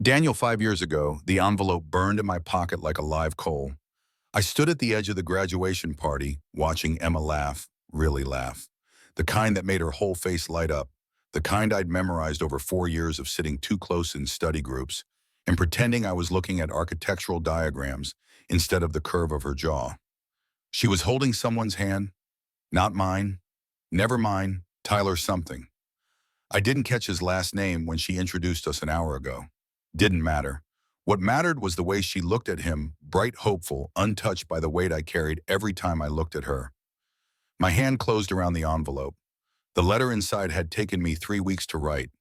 Daniel, 5 years ago, the envelope burned in my pocket like a live coal. I stood at the edge of the graduation party, watching Emma laugh, really laugh. The kind that made her whole face light up. The kind I'd memorized over 4 years of sitting too close in study groups and pretending I was looking at architectural diagrams instead of the curve of her jaw. She was holding someone's hand, not mine, never mine, Tyler something. I didn't catch his last name when she introduced us an hour ago. Didn't matter. What mattered was the way she looked at him, bright, hopeful, untouched by the weight I carried every time I looked at her. My hand closed around the envelope. The letter inside had taken me 3 weeks to write.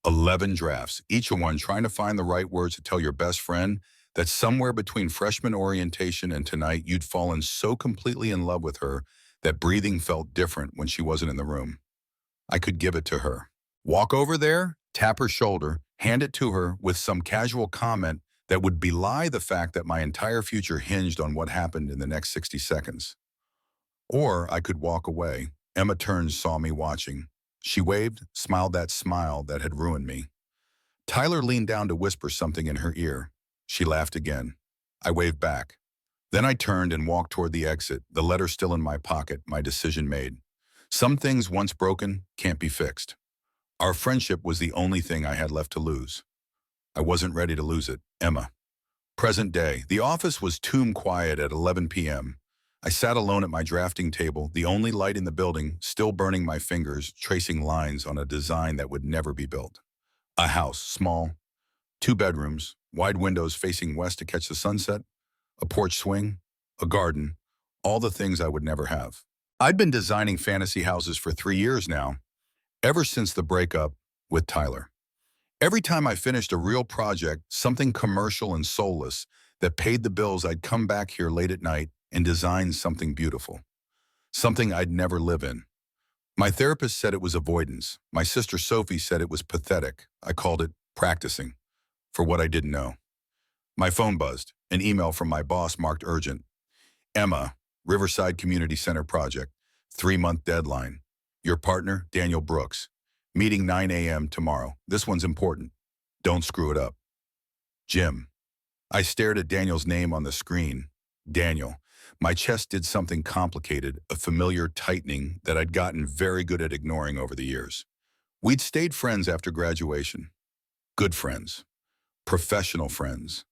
11 drafts, each one trying to find the right words to tell your best friend that somewhere between freshman orientation and tonight you'd fallen so completely in love with her that breathing felt different when she wasn't in the room. I could give it to her. Walk over there, tap her shoulder, hand it to her with some casual comment that would belie the fact that my entire future hinged on what happened in the next 60 seconds. Or I could walk away. Emma Turns saw me watching. She waved, smiled that smile that had ruined me. Tyler leaned down to whisper something in her ear. She laughed again. I waved back. Then I turned and walked toward the exit, the letter still in my pocket, my decision made. Some things once broken can't be fixed. Our friendship was the only thing I had left to lose. I wasn't ready to lose it. Emma. Present day. The office was tomb quiet at 11 p.m. I sat alone at my drafting table, the only light in the building, still burning my fingers, tracing lines on a design that would never be built. A house, small, 2 bedrooms, wide windows facing west to catch the sunset, a porch swing, a garden, all the things I would never have. I'd been designing fantasy houses for 3 years now, ever since the breakup with Tyler. Every time I finished a real project, something commercial and soulless that paid the bills, I'd come back here late at night and design something beautiful, something I'd never live in. My therapist said it was avoidance. My sister Sophie said it was pathetic. I called it practicing for what I didn't know. My phone buzzed. An email from my boss marked urgent. Emma, Riverside Community Center project, 3-month deadline. Your partner, Daniel Brooks. Meeting 9 a.m. tomorrow. This one's important. Don't screw it up. Jim. I stared at Daniel's name on the screen. Daniel. My chest did something complicated, a familiar tightening that I'd gotten very good at ignoring over the years. We'd stayed friends after graduation. Good friends. Professional friends.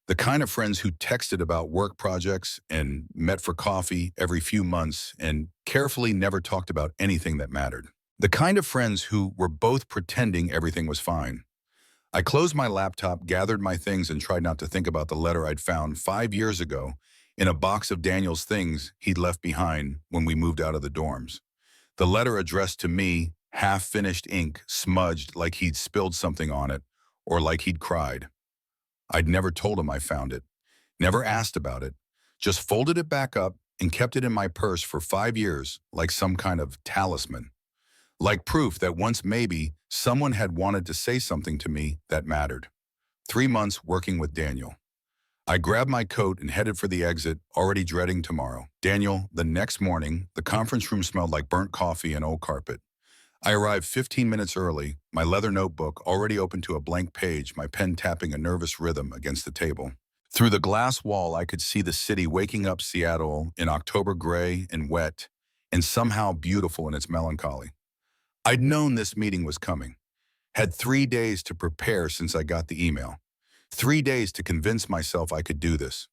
The kind of friends who texted about work projects and met for coffee every few months and carefully never talked about anything that mattered. The kind of friends who were both pretending everything was fine. I closed my laptop, gathered my things, and tried not to think about the letter I'd found 5 years ago in a box of Daniel's things he'd left behind when we moved out of the dorms. The letter addressed to me, half-finished ink, smudged like he'd spilled something on it or like he'd cried. I'd never told him I found it, never asked about it, just folded it back up and kept it in my purse for 5 years like some kind of talisman. Like proof that once maybe someone had wanted to say something to me that mattered. 3 months working with Daniel. I grabbed my coat and headed for the exit, already dreading tomorrow. Daniel, the next morning, the conference room smelled like burnt coffee and old carpet. I arrived 15 minutes early, my leather notebook already open to a blank page, my pen tapping a nervous rhythm against the table. Through the glass wall, I could see the city waking up Seattle in October gray and wet, and somehow beautiful in its melancholy. I'd known this meeting was coming. Had 3 days to prepare since I got the email. 3 days to convince myself I could do this.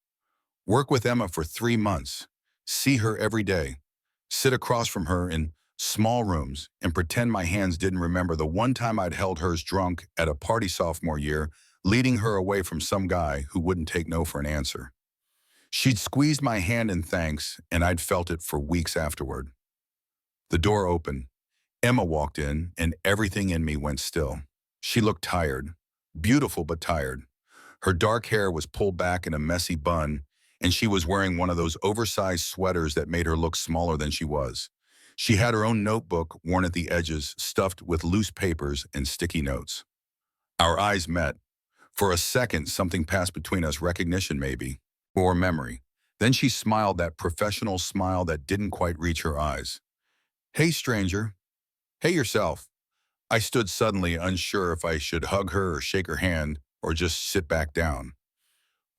Work with Emma for 3 months. See her every day. Sit across from her in small rooms and pretend my hands didn't remember the one time I'd held hers drunk at a party sophomore year, leading her away from some guy who wouldn't take no for an answer. She'd squeezed my hand in thanks, and I'd felt it for weeks afterward. The door opened. Emma walked in, and everything in me went still. She looked tired, beautiful but tired. Her dark hair was pulled back in a messy bun, and she was wearing one of those oversized sweaters that made her look smaller than she was. She had her own notebook worn at the edges, stuffed with loose papers and sticky notes. Our eyes met. For a second, something passed between us, recognition maybe, or memory. Then she smiled, that professional smile that didn't quite reach her eyes. Hey, stranger. Hey, yourself. I stood suddenly unsure if I should hug her or shake her hand. or just sit back down.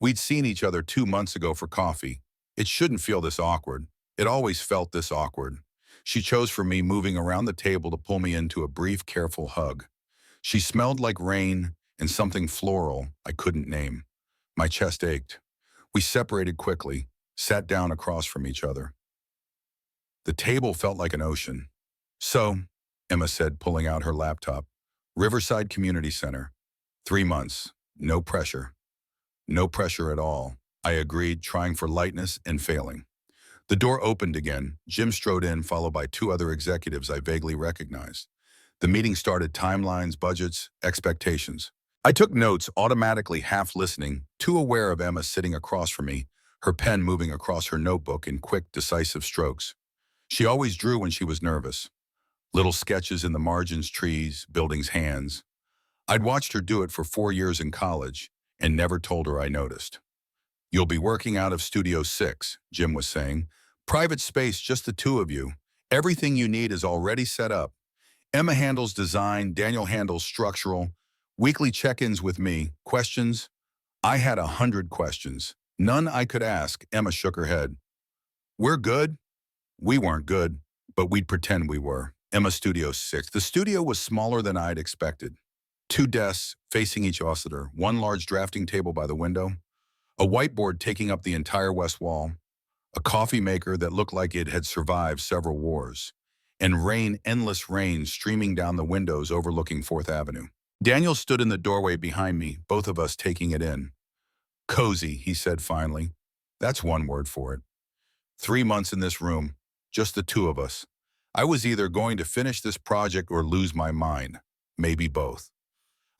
We'd seen each other 2 months ago for coffee. It shouldn't feel this awkward. It always felt this awkward. She chose for me, moving around the table to pull me into a brief, careful hug. She smelled like rain and something floral I couldn't name. My chest ached. We separated quickly, sat down across from each other. The table felt like an ocean. "So," Emma said, pulling out her laptop. "Riverside Community Center. 3 months. No pressure." "No pressure at all," I agreed, trying for lightness and failing. The door opened again. Jim strode in, followed by two other executives I vaguely recognized. The meeting started: timelines, budgets, expectations. I took notes, automatically half listening, too aware of Emma sitting across from me, her pen moving across her notebook in quick, decisive strokes. She always drew when she was nervous. Little sketches in the margins, trees, buildings, hands. I'd watched her do it for 4 years in college and never told her I noticed. "You'll be working out of Studio 6, Jim was saying. "Private space, just the two of you. Everything you need is already set up. Emma handles design, Daniel handles structural. Weekly check-ins with me. Questions?" I had 100 questions. None I could ask. Emma shook her head. "We're good." We weren't good, but we'd pretend we were. Emma Studio 6. The studio was smaller than I'd expected. 2 desks facing each other, one large drafting table by the window, a whiteboard taking up the entire west wall, a coffee maker that looked like it had survived several wars, and rain, endless rain, streaming down the windows overlooking 4th Avenue. Daniel stood in the doorway behind me, both of us taking it in. "Cozy," he said finally. "That's one word for it. 3 months in this room, just the two of us. I was either going to finish this project or lose my mind. Maybe both."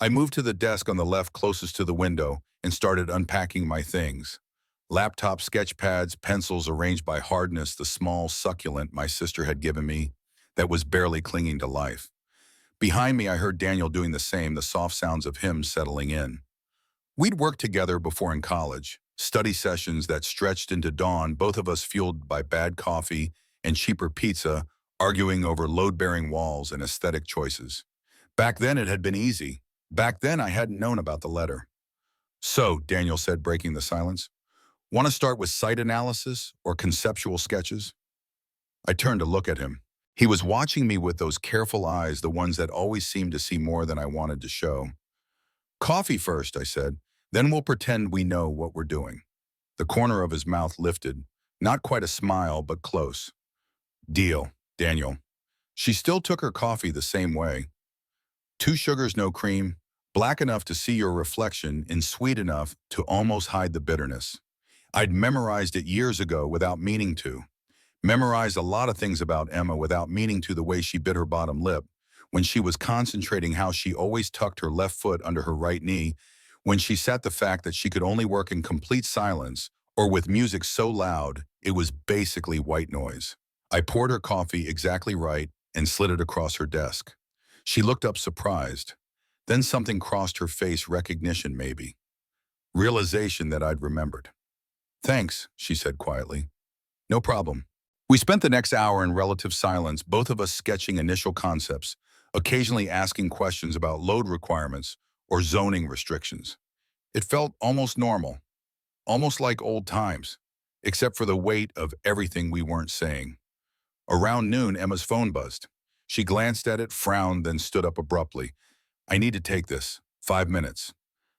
I moved to the desk on the left closest to the window and started unpacking my things. Laptop, sketch pads, pencils arranged by hardness, the small succulent my sister had given me that was barely clinging to life. Behind me, I heard Daniel doing the same, the soft sounds of him settling in. We'd worked together before in college, study sessions that stretched into dawn, both of us fueled by bad coffee and cheaper pizza, arguing over load-bearing walls and aesthetic choices. Back then, it had been easy. Back then, I hadn't known about the letter. "So," Daniel said, breaking the silence, "want to start with site analysis or conceptual sketches?" I turned to look at him. He was watching me with those careful eyes, the ones that always seemed to see more than I wanted to show. "Coffee first," I said. "Then we'll pretend we know what we're doing." The corner of his mouth lifted. Not quite a smile, but close. "Deal, Daniel." She still took her coffee the same way. 2 sugars, no cream, black enough to see your reflection and sweet enough to almost hide the bitterness. I'd memorized it years ago without meaning to. Memorized a lot of things about Emma without meaning to: the way she bit her bottom lip, when she was concentrating, how she always tucked her left foot under her right knee, when she sat, the fact that she could only work in complete silence or with music so loud it was basically white noise. I poured her coffee exactly right and slid it across her desk. She looked up surprised. Then something crossed her face, recognition maybe. Realization that I'd remembered. "Thanks," she said quietly. "No problem." We spent the next hour in relative silence, both of us sketching initial concepts, occasionally asking questions about load requirements or zoning restrictions. It felt almost normal, almost like old times, except for the weight of everything we weren't saying. Around noon, Emma's phone buzzed. She glanced at it, frowned, then stood up abruptly. "I need to take this. 5 minutes."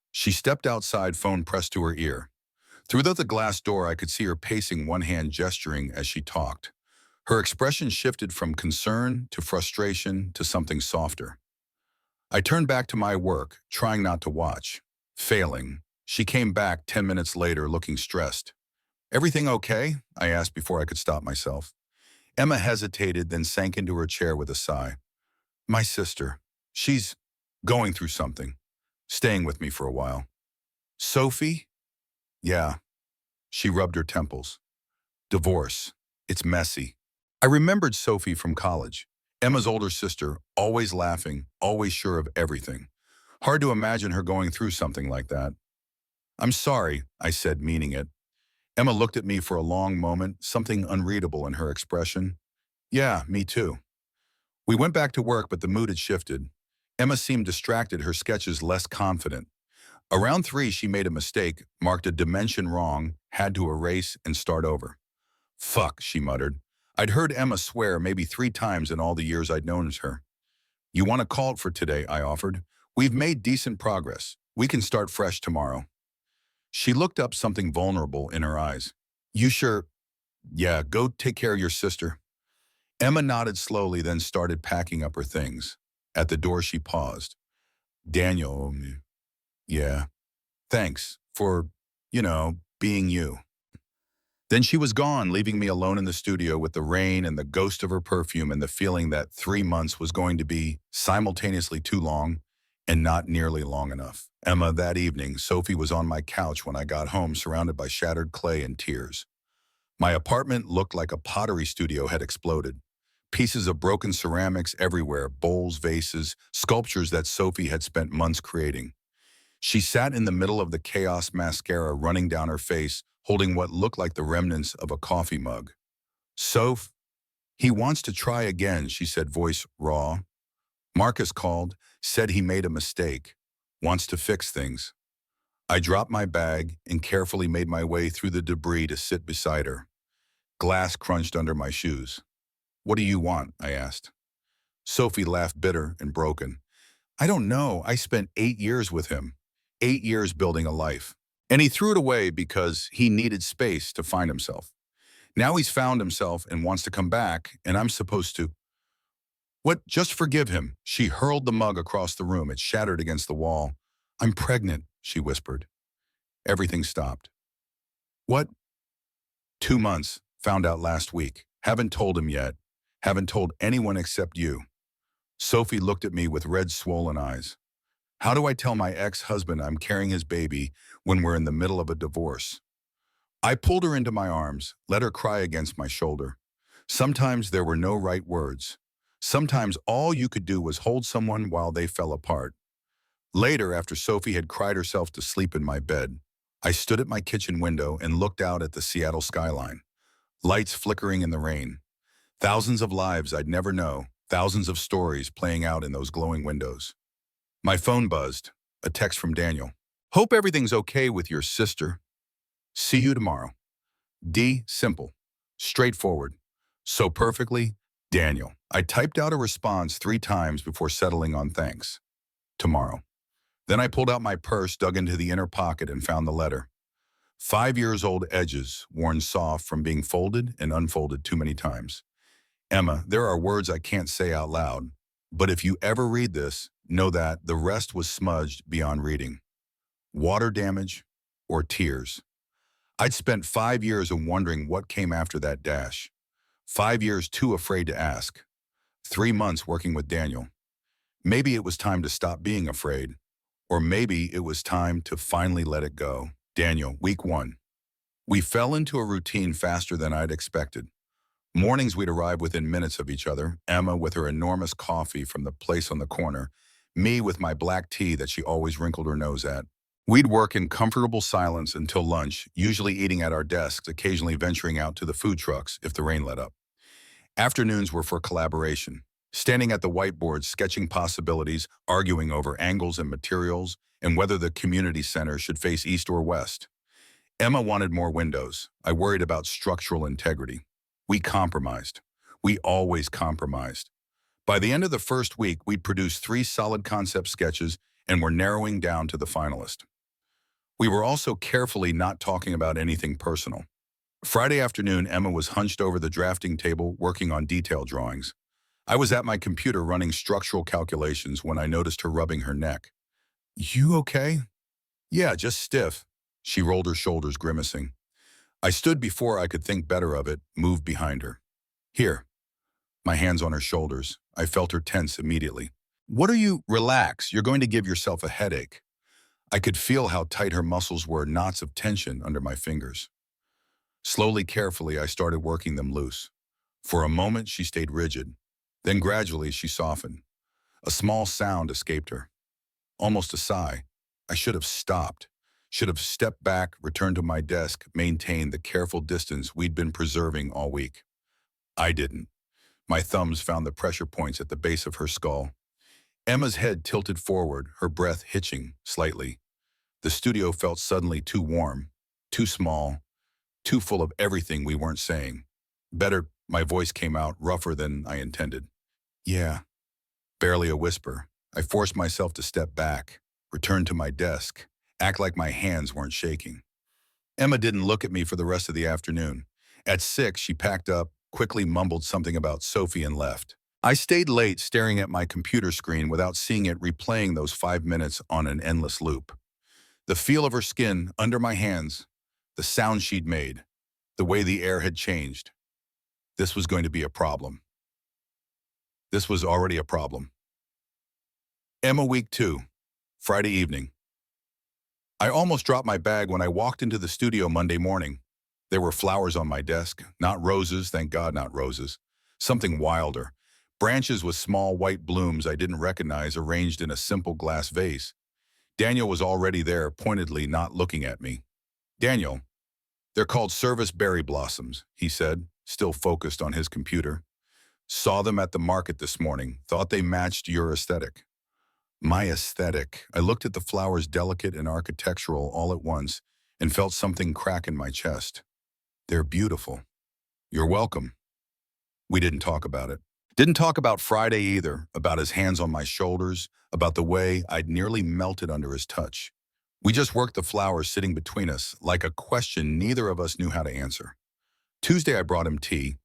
She stepped outside, phone pressed to her ear. Through the glass door, I could see her pacing, one hand gesturing as she talked. Her expression shifted from concern to frustration to something softer. I turned back to my work, trying not to watch. Failing. She came back 10 minutes later, looking stressed. "Everything okay?" I asked before I could stop myself. Emma hesitated, then sank into her chair with a sigh. "My sister. She's going through something. Staying with me for a while." "Sophie?" "Yeah." She rubbed her temples. "Divorce. It's messy." I remembered Sophie from college. Emma's older sister, always laughing, always sure of everything. Hard to imagine her going through something like that. "I'm sorry," I said, meaning it. Emma looked at me for a long moment, something unreadable in her expression. "Yeah, me too." We went back to work, but the mood had shifted. Emma seemed distracted, her sketches less confident. Around 3, she made a mistake, marked a dimension wrong, had to erase and start over. Fuck, she muttered. I'd heard Emma swear maybe 3 times in all the years I'd known her. You want to call it for today, I offered. We've made decent progress. We can start fresh tomorrow. She looked up, something vulnerable in her eyes. You sure? Yeah, go take care of your sister. Emma nodded slowly, then started packing up her things. At the door, she paused. Daniel, yeah, thanks for, being you. Then she was gone, leaving me alone in the studio with the rain and the ghost of her perfume and the feeling that 3 months was going to be simultaneously too long and not nearly long enough. Emma, that evening, Sophie was on my couch when I got home, surrounded by shattered clay and tears. My apartment looked like a pottery studio had exploded. Pieces of broken ceramics everywhere, bowls, vases, sculptures that Sophie had spent months creating. She sat in the middle of the chaos, mascara running down her face, holding what looked like the remnants of a coffee mug. Soph, he wants to try again, she said, voice raw. Marcus called, said he made a mistake, wants to fix things. I dropped my bag and carefully made my way through the debris to sit beside her. Glass crunched under my shoes. What do you want? I asked. Sophie laughed, bitter and broken. I don't know. I spent 8 years with him. 8 years building a life. And he threw it away because he needed space to find himself. Now he's found himself and wants to come back, and I'm supposed to. What? Just forgive him. She hurled the mug across the room. It shattered against the wall. I'm pregnant, she whispered. Everything stopped. What? 2 months. Found out last week. Haven't told him yet. Haven't told anyone except you. Sophie looked at me with red, swollen eyes. How do I tell my ex-husband I'm carrying his baby when we're in the middle of a divorce? I pulled her into my arms, let her cry against my shoulder. Sometimes there were no right words. Sometimes all you could do was hold someone while they fell apart. Later, after Sophie had cried herself to sleep in my bed, I stood at my kitchen window and looked out at the Seattle skyline. Lights flickering in the rain. Thousands of lives I'd never know, thousands of stories playing out in those glowing windows. My phone buzzed, a text from Daniel. Hope everything's okay with your sister. See you tomorrow. D, simple, straightforward, so perfectly, Daniel. I typed out a response 3 times before settling on thanks. Tomorrow. Then I pulled out my purse, dug into the inner pocket, and found the letter. 5-year-old edges, worn soft from being folded and unfolded too many times. Emma, there are words I can't say out loud, but if you ever read this, know that the rest was smudged beyond reading. Water damage or tears. I'd spent 5 years of wondering what came after that dash. 5 years too afraid to ask. 3 months working with Daniel. Maybe it was time to stop being afraid. Or maybe it was time to finally let it go. Daniel, week 1. We fell into a routine faster than I'd expected. Mornings we'd arrive within minutes of each other, Emma with her enormous coffee from the place on the corner, me with my black tea that she always wrinkled her nose at. We'd work in comfortable silence until lunch, usually eating at our desks, occasionally venturing out to the food trucks if the rain let up. Afternoons were for collaboration, standing at the whiteboard, sketching possibilities, arguing over angles and materials, and whether the community center should face east or west. Emma wanted more windows. I worried about structural integrity. We compromised. We always compromised. By the end of the first week, we'd produced 3 solid concept sketches and were narrowing down to the finalist. We were also carefully not talking about anything personal. Friday afternoon, Emma was hunched over the drafting table working on detail drawings. I was at my computer running structural calculations when I noticed her rubbing her neck. You okay? Yeah, just stiff. She rolled her shoulders, grimacing. I stood before I could think better of it, moved behind her. Here. My hands on her shoulders. I felt her tense immediately. What are you? Relax. You're going to give yourself a headache. I could feel how tight her muscles were, knots of tension under my fingers. Slowly, carefully, I started working them loose. For a moment, she stayed rigid. Then gradually, she softened. A small sound escaped her. Almost a sigh. I should have stopped. Should have stepped back, returned to my desk, maintained the careful distance we'd been preserving all week. I didn't. My thumbs found the pressure points at the base of her skull. Emma's head tilted forward, her breath hitching slightly. The studio felt suddenly too warm, too small, too full of everything we weren't saying. Better, my voice came out rougher than I intended. Yeah, barely a whisper. I forced myself to step back, return to my desk, act like my hands weren't shaking. Emma didn't look at me for the rest of the afternoon. At 6, she packed up, quickly mumbled something about Sophie and left. I stayed late staring at my computer screen without seeing it replaying those 5 minutes on an endless loop. The feel of her skin under my hands, the sound she'd made, the way the air had changed. This was going to be a problem. This was already a problem. Emma week 2, Friday evening. I almost dropped my bag when I walked into the studio Monday morning. There were flowers on my desk, not roses, thank God not roses. Something wilder. Branches with small white blooms I didn't recognize arranged in a simple glass vase. Daniel was already there, pointedly not looking at me. Daniel, they're called service berry blossoms, he said, still focused on his computer. Saw them at the market this morning, thought they matched your aesthetic. My aesthetic. I looked at the flowers, delicate and architectural, all at once, and felt something crack in my chest. They're beautiful. You're welcome. We didn't talk about it. Didn't talk about Friday either, about his hands on my shoulders, about the way I'd nearly melted under his touch. We just worked the flowers sitting between us, like a question neither of us knew how to answer. Tuesday I brought him tea,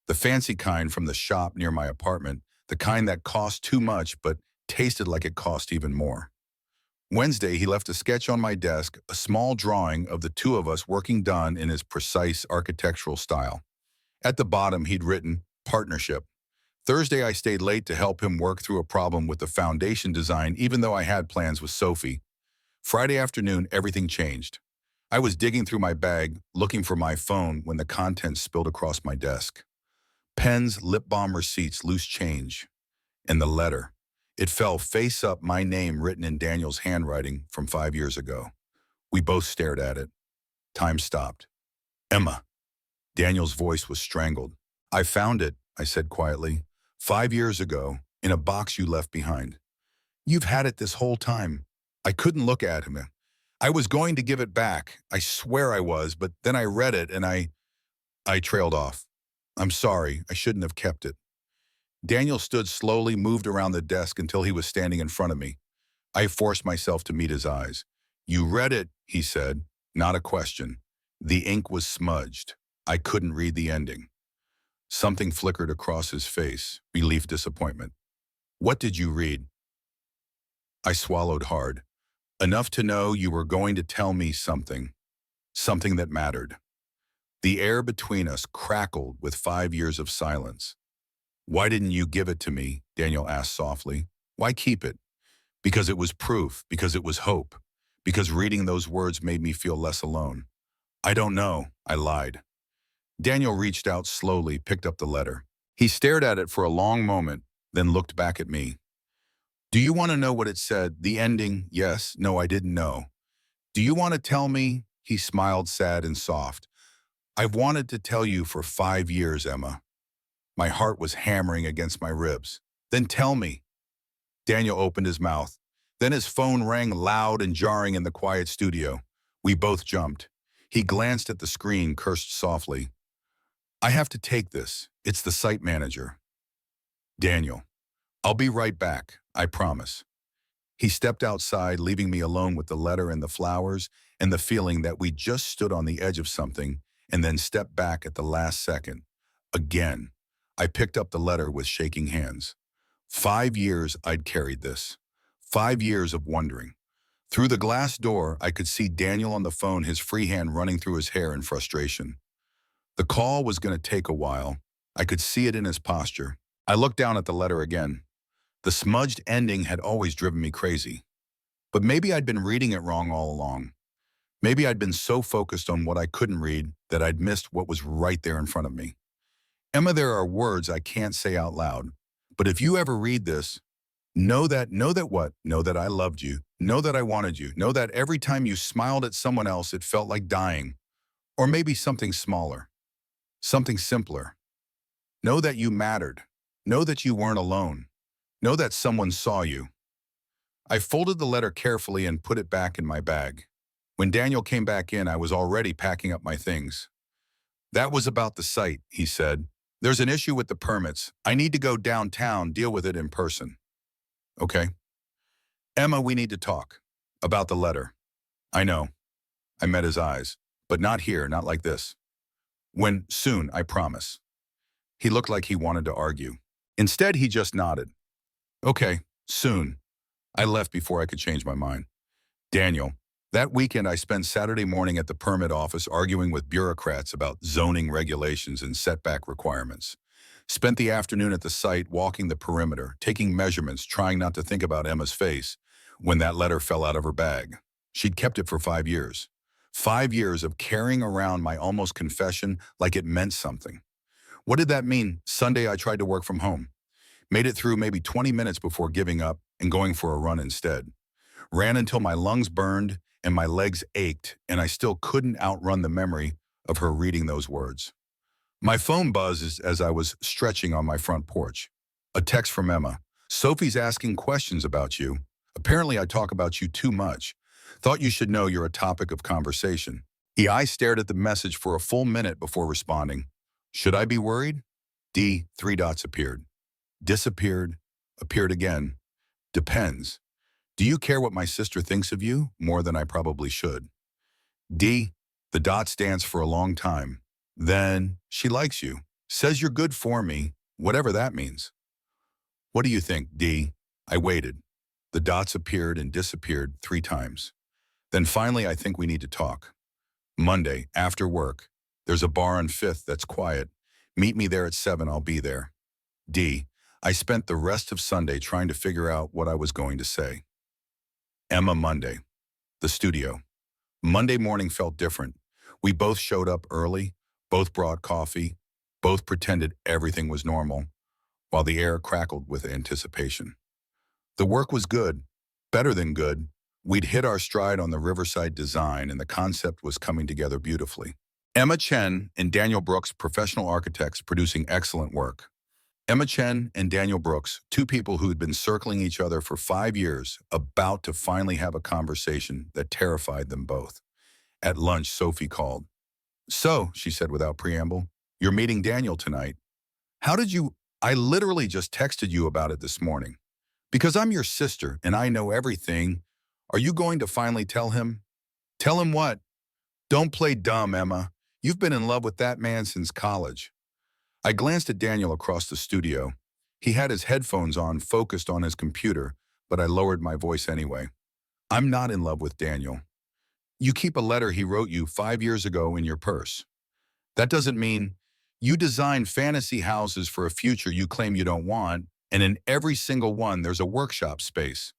the fancy kind from the shop near my apartment, the kind that cost too much but tasted like it cost even more. Wednesday, he left a sketch on my desk, a small drawing of the two of us working done in his precise architectural style. At the bottom, he'd written, partnership. Thursday, I stayed late to help him work through a problem with the foundation design, even though I had plans with Sophie. Friday afternoon, everything changed. I was digging through my bag, looking for my phone when the contents spilled across my desk. Pens, lip balm receipts, loose change. And the letter. It fell face up, my name written in Daniel's handwriting from 5 years ago. We both stared at it. Time stopped. Emma. Daniel's voice was strangled. I found it, I said quietly. 5 years ago, in a box you left behind. You've had it this whole time. I couldn't look at him. I was going to give it back. I swear I was, but then I read it and I trailed off. I'm sorry, I shouldn't have kept it. Daniel stood slowly, moved around the desk until he was standing in front of me. I forced myself to meet his eyes. You read it, he said, not a question. The ink was smudged. I couldn't read the ending. Something flickered across his face, relief, disappointment. What did you read? I swallowed hard. Enough to know you were going to tell me something that mattered. The air between us crackled with 5 years of silence. Why didn't you give it to me? Daniel asked softly. Why keep it? Because it was proof, because it was hope, because reading those words made me feel less alone. I don't know, I lied. Daniel reached out slowly, picked up the letter. He stared at it for a long moment, then looked back at me. Do you want to know what it said? The ending? Yes. No, I didn't know. Do you want to tell me? He smiled, sad and soft. I've wanted to tell you for 5 years, Emma. My heart was hammering against my ribs. Then tell me. Daniel opened his mouth. Then his phone rang loud and jarring in the quiet studio. We both jumped. He glanced at the screen, cursed softly. I have to take this. It's the site manager. Daniel. I'll be right back, I promise. He stepped outside, leaving me alone with the letter and the flowers and the feeling that we just stood on the edge of something and then stepped back at the last second. Again. I picked up the letter with shaking hands. 5 years I'd carried this. 5 years of wondering. Through the glass door, I could see Daniel on the phone, his free hand running through his hair in frustration. The call was going to take a while. I could see it in his posture. I looked down at the letter again. The smudged ending had always driven me crazy. But maybe I'd been reading it wrong all along. Maybe I'd been so focused on what I couldn't read that I'd missed what was right there in front of me. Emma, there are words I can't say out loud. But if you ever read this, know that what? Know that I loved you. Know that I wanted you. Know that every time you smiled at someone else, it felt like dying. Or maybe something smaller. Something simpler. Know that you mattered. Know that you weren't alone. Know that someone saw you. I folded the letter carefully and put it back in my bag. When Daniel came back in, I was already packing up my things. That was about the site, he said. There's an issue with the permits. I need to go downtown, deal with it in person. Okay. Emma, we need to talk. About the letter. I know. I met his eyes. But not here, not like this. When, soon, I promise. He looked like he wanted to argue. Instead, he just nodded. Okay, soon. I left before I could change my mind. Daniel, that weekend I spent Saturday morning at the permit office arguing with bureaucrats about zoning regulations and setback requirements. Spent the afternoon at the site walking the perimeter, taking measurements, trying not to think about Emma's face when that letter fell out of her bag. She'd kept it for 5 years. 5 years of carrying around my almost confession like it meant something. What did that mean? Sunday I tried to work from home. Made it through maybe 20 minutes before giving up and going for a run instead. Ran until my lungs burned and my legs ached, and I still couldn't outrun the memory of her reading those words. My phone buzzed as I was stretching on my front porch. A text from Emma. Sophie's asking questions about you. Apparently I talk about you too much. Thought you should know you're a topic of conversation. I stared at the message for a full minute before responding. Should I be worried? D, 3 dots appeared. Disappeared. Appeared again. Depends. Do you care what my sister thinks of you? More than I probably should. D, the dots dance for a long time. Then, she likes you. Says you're good for me, whatever that means. What do you think, D? I waited. The dots appeared and disappeared 3 times. Then finally, I think we need to talk. Monday, after work. There's a bar on 5th that's quiet. Meet me there at 7, I'll be there. D, I spent the rest of Sunday trying to figure out what I was going to say. Emma, Monday. The studio. Monday morning felt different. We both showed up early, both brought coffee, both pretended everything was normal, while the air crackled with anticipation. The work was good, better than good. We'd hit our stride on the Riverside design and the concept was coming together beautifully. Emma Chen and Daniel Brooks, professional architects producing excellent work. Emma Chen and Daniel Brooks, 2 people who had been circling each other for 5 years, about to finally have a conversation that terrified them both. At lunch, Sophie called. So, she said without preamble, you're meeting Daniel tonight. How did you? I literally just texted you about it this morning. Because I'm your sister and I know everything. Are you going to finally tell him? Tell him what? Don't play dumb, Emma. You've been in love with that man since college. I glanced at Daniel across the studio. He had his headphones on, focused on his computer, but I lowered my voice anyway. I'm not in love with Daniel. You keep a letter he wrote you 5 years ago in your purse. That doesn't mean you design fantasy houses for a future you claim you don't want, and in every single one there's a workshop space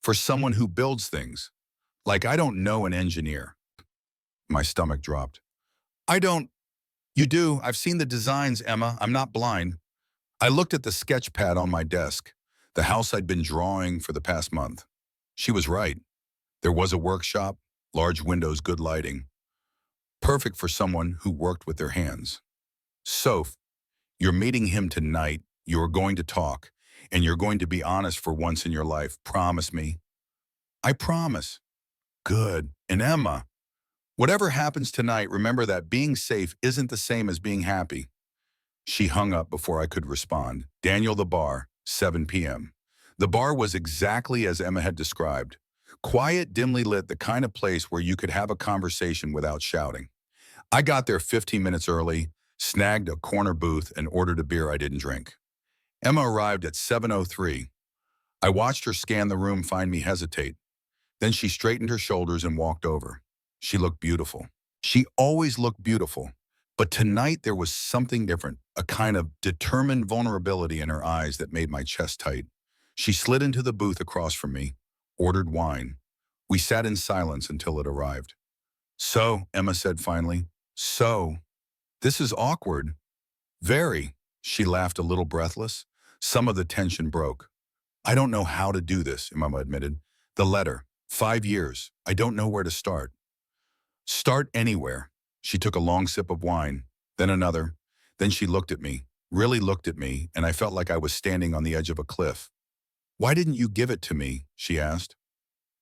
for someone who builds things. Like I don't know an engineer. My stomach dropped. I don't. You do. I've seen the designs, Emma. I'm not blind. I looked at the sketch pad on my desk, the house I'd been drawing for the past month. She was right. There was a workshop, large windows, good lighting. Perfect for someone who worked with their hands. Soph, you're meeting him tonight. You're going to talk, and you're going to be honest for once in your life. Promise me. I promise. Good. And Emma, whatever happens tonight, remember that being safe isn't the same as being happy. She hung up before I could respond. Daniel, the bar, 7 p.m. The bar was exactly as Emma had described. Quiet, dimly lit, the kind of place where you could have a conversation without shouting. I got there 15 minutes early, snagged a corner booth, and ordered a beer I didn't drink. Emma arrived at 7:03. I watched her scan the room, find me hesitate. Then she straightened her shoulders and walked over. She looked beautiful. She always looked beautiful. But tonight there was something different, a kind of determined vulnerability in her eyes that made my chest tight. She slid into the booth across from me, ordered wine. We sat in silence until it arrived. So, Emma said finally, so, this is awkward. Very. She laughed a little breathless. Some of the tension broke. I don't know how to do this, Emma admitted. The letter, 5 years. I don't know where to start. Start anywhere. She took a long sip of wine, then another. Then she looked at me, really looked at me, and I felt like I was standing on the edge of a cliff. Why didn't you give it to me? She asked.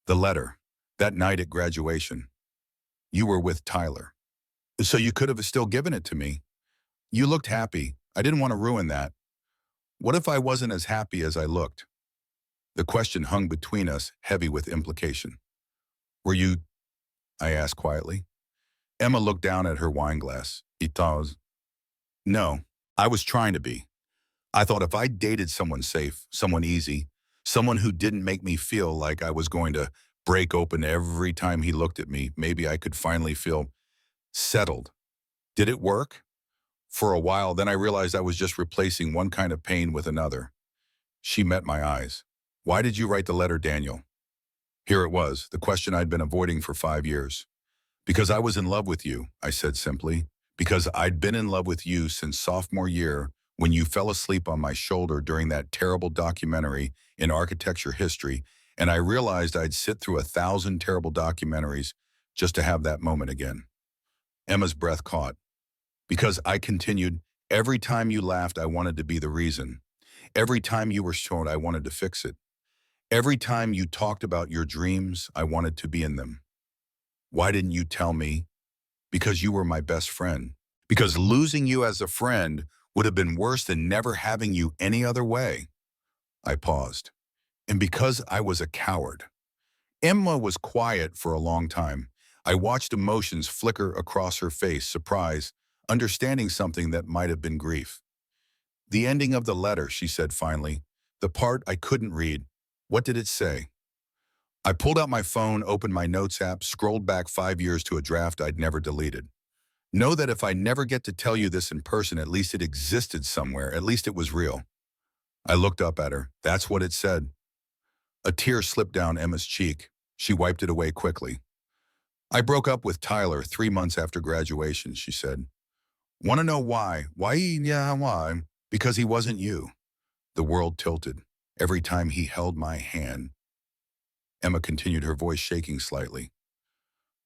The letter. That night at graduation. You were with Tyler. So you could have still given it to me. You looked happy. I didn't want to ruin that. What if I wasn't as happy as I looked? The question hung between us, heavy with implication. Were you? I asked quietly. Emma looked down at her wine glass. Itaz. No, I was trying to be. I thought if I dated someone safe, someone easy, someone who didn't make me feel like I was going to break open every time he looked at me, maybe I could finally feel settled. Did it work? For a while, then I realized I was just replacing one kind of pain with another. She met my eyes. Why did you write the letter, Daniel? Here it was, the question I'd been avoiding for 5 years. Because I was in love with you, I said simply. Because I'd been in love with you since sophomore year when you fell asleep on my shoulder during that terrible documentary in architecture history, and I realized I'd sit through 1,000 terrible documentaries just to have that moment again. Emma's breath caught. Because I continued, every time you laughed, I wanted to be the reason. Every time you were shown, I wanted to fix it. Every time you talked about your dreams, I wanted to be in them. Why didn't you tell me? Because you were my best friend. Because losing you as a friend would have been worse than never having you any other way. I paused. And because I was a coward. Emma was quiet for a long time. I watched emotions flicker across her face, surprise, understanding something that might have been grief. The ending of the letter, she said finally. The part I couldn't read. What did it say? I pulled out my phone, opened my notes app, scrolled back 5 years to a draft I'd never deleted. Know that if I never get to tell you this in person, at least it existed somewhere, at least it was real. I looked up at her. That's what it said. A tear slipped down Emma's cheek. She wiped it away quickly. I broke up with Tyler 3 months after graduation, she said. Want to know why? Why? Yeah, why? Because he wasn't you. The world tilted. Every time he held my hand. Emma continued, her voice shaking slightly.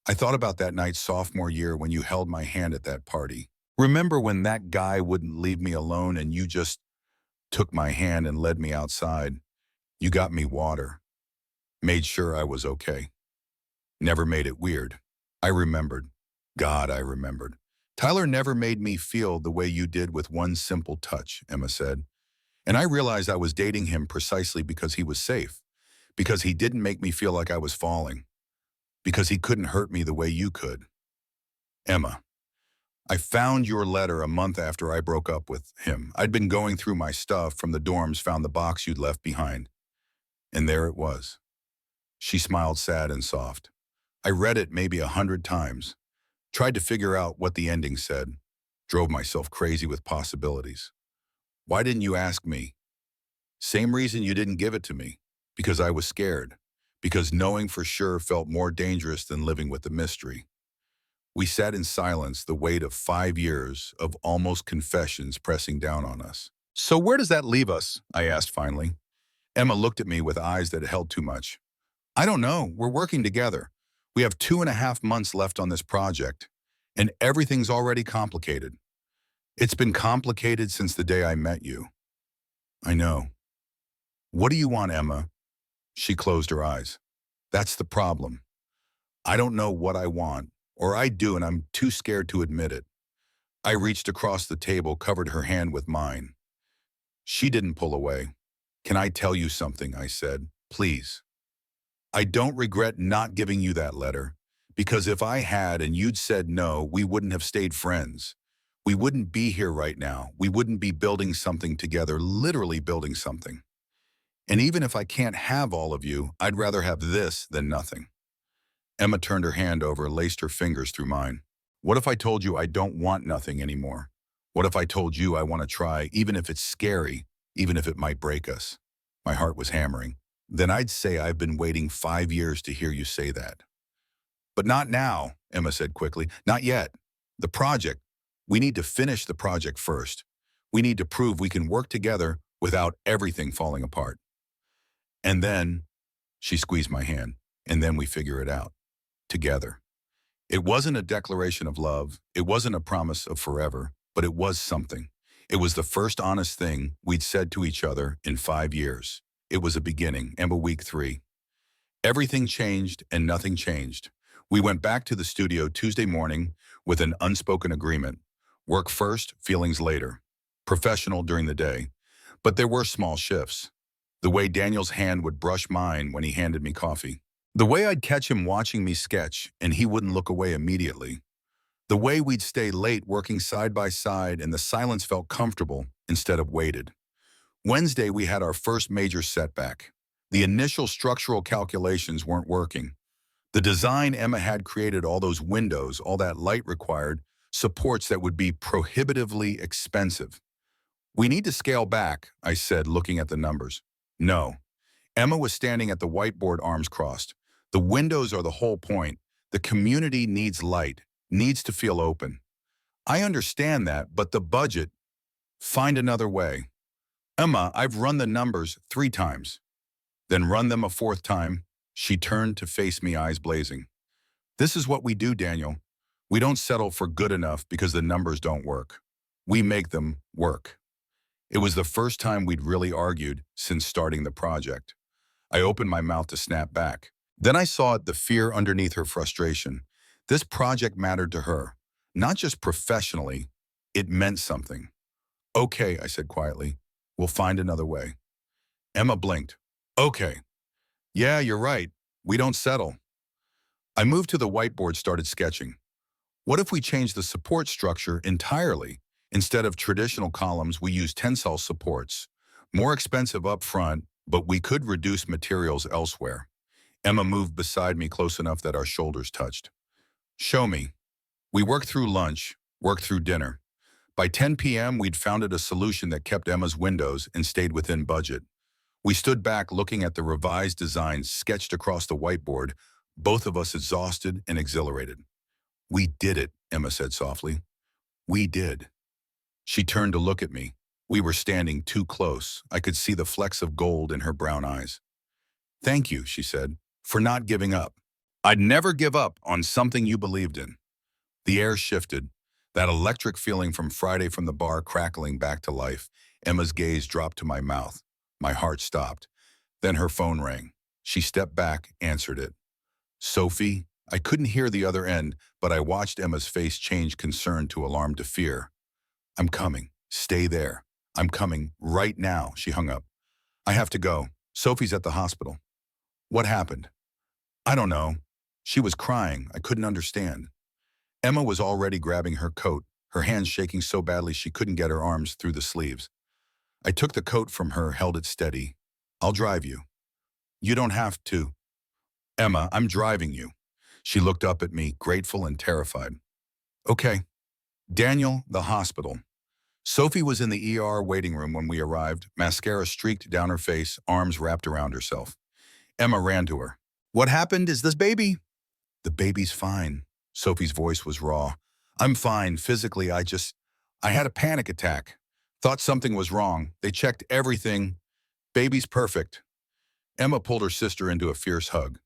I thought about that night sophomore year when you held my hand at that party. Remember when that guy wouldn't leave me alone and you just took my hand and led me outside? You got me water. Made sure I was okay. Never made it weird. I remembered. God, I remembered. Tyler never made me feel the way you did with one simple touch, Emma said. And I realized I was dating him precisely because he was safe, because he didn't make me feel like I was falling, because he couldn't hurt me the way you could. Emma, I found your letter a month after I broke up with him. I'd been going through my stuff from the dorms, found the box you'd left behind. And there it was. She smiled sad and soft. I read it maybe 100 times. Tried to figure out what the ending said. Drove myself crazy with possibilities. Why didn't you ask me? Same reason you didn't give it to me. Because I was scared. Because knowing for sure felt more dangerous than living with the mystery. We sat in silence, the weight of 5 years of almost confessions pressing down on us. So where does that leave us? I asked finally. Emma looked at me with eyes that held too much. I don't know. We're working together. We have 2.5 months left on this project, and everything's already complicated. It's been complicated since the day I met you. I know. What do you want, Emma? She closed her eyes. That's the problem. I don't know what I want, or I do, and I'm too scared to admit it. I reached across the table, covered her hand with mine. She didn't pull away. Can I tell you something? I said. Please. I don't regret not giving you that letter, because if I had and you'd said no, we wouldn't have stayed friends. We wouldn't be here right now. We wouldn't be building something together, literally building something. And even if I can't have all of you, I'd rather have this than nothing. Emma turned her hand over, laced her fingers through mine. What if I told you I don't want nothing anymore? What if I told you I want to try, even if it's scary, even if it might break us? My heart was hammering. Then I'd say I've been waiting 5 years to hear you say that. But not now, Emma said quickly. Not yet. The project. We need to finish the project first. We need to prove we can work together without everything falling apart. And then, she squeezed my hand, and then we figure it out. Together. It wasn't a declaration of love. It wasn't a promise of forever, but it was something. It was the first honest thing we'd said to each other in 5 years. it was a beginning, Emma week 3. Everything changed and nothing changed. We went back to the studio Tuesday morning with an unspoken agreement. Work first, feelings later. Professional during the day. But there were small shifts. The way Daniel's hand would brush mine when he handed me coffee. The way I'd catch him watching me sketch and he wouldn't look away immediately. The way we'd stay late working side by side and the silence felt comfortable instead of weighted. Wednesday, we had our first major setback. The initial structural calculations weren't working. The design Emma had created, all those windows, all that light required, supports that would be prohibitively expensive. We need to scale back, I said, looking at the numbers. No. Emma was standing at the whiteboard, arms crossed. The windows are the whole point. The community needs light, needs to feel open. I understand that, but the budget, find another way. Emma, I've run the numbers 3 times. Then run them a 4th time. She turned to face me, eyes blazing. This is what we do, Daniel. We don't settle for good enough because the numbers don't work. We make them work. It was the first time we'd really argued since starting the project. I opened my mouth to snap back. Then I saw the fear underneath her frustration. This project mattered to her, not just professionally, it meant something. Okay, I said quietly, we'll find another way. Emma blinked. Okay. Yeah, you're right. We don't settle. I moved to the whiteboard, started sketching. What if we change the support structure entirely? Instead of traditional columns, we use tensile supports. More expensive up front, but we could reduce materials elsewhere. Emma moved beside me close enough that our shoulders touched. Show me. We worked through lunch, worked through dinner. By 10 p.m., we'd founded a solution that kept Emma's windows and stayed within budget. We stood back looking at the revised designs sketched across the whiteboard, both of us exhausted and exhilarated. We did it, Emma said softly. We did. She turned to look at me. We were standing too close. I could see the flecks of gold in her brown eyes. Thank you, she said, for not giving up. I'd never give up on something you believed in. The air shifted, that electric feeling from Friday from the bar crackling back to life. Emma's gaze dropped to my mouth. My heart stopped. Then her phone rang. She stepped back, answered it. Sophie? I couldn't hear the other end, but I watched Emma's face change concern to alarm to fear. I'm coming. Stay there. I'm coming right now, she hung up. I have to go. Sophie's at the hospital. What happened? I don't know. She was crying. I couldn't understand. Emma was already grabbing her coat, her hands shaking so badly she couldn't get her arms through the sleeves. I took the coat from her, held it steady. I'll drive you. You don't have to. Emma, I'm driving you. She looked up at me, grateful and terrified. Okay. Daniel, the hospital. Sophie was in the ER waiting room when we arrived, mascara streaked down her face, arms wrapped around herself. Emma ran to her. What happened? Is this baby? The baby's fine. Sophie's voice was raw. I'm fine. Physically, I had a panic attack. Thought something was wrong. They checked everything. Baby's perfect. Emma pulled her sister into a fierce hug.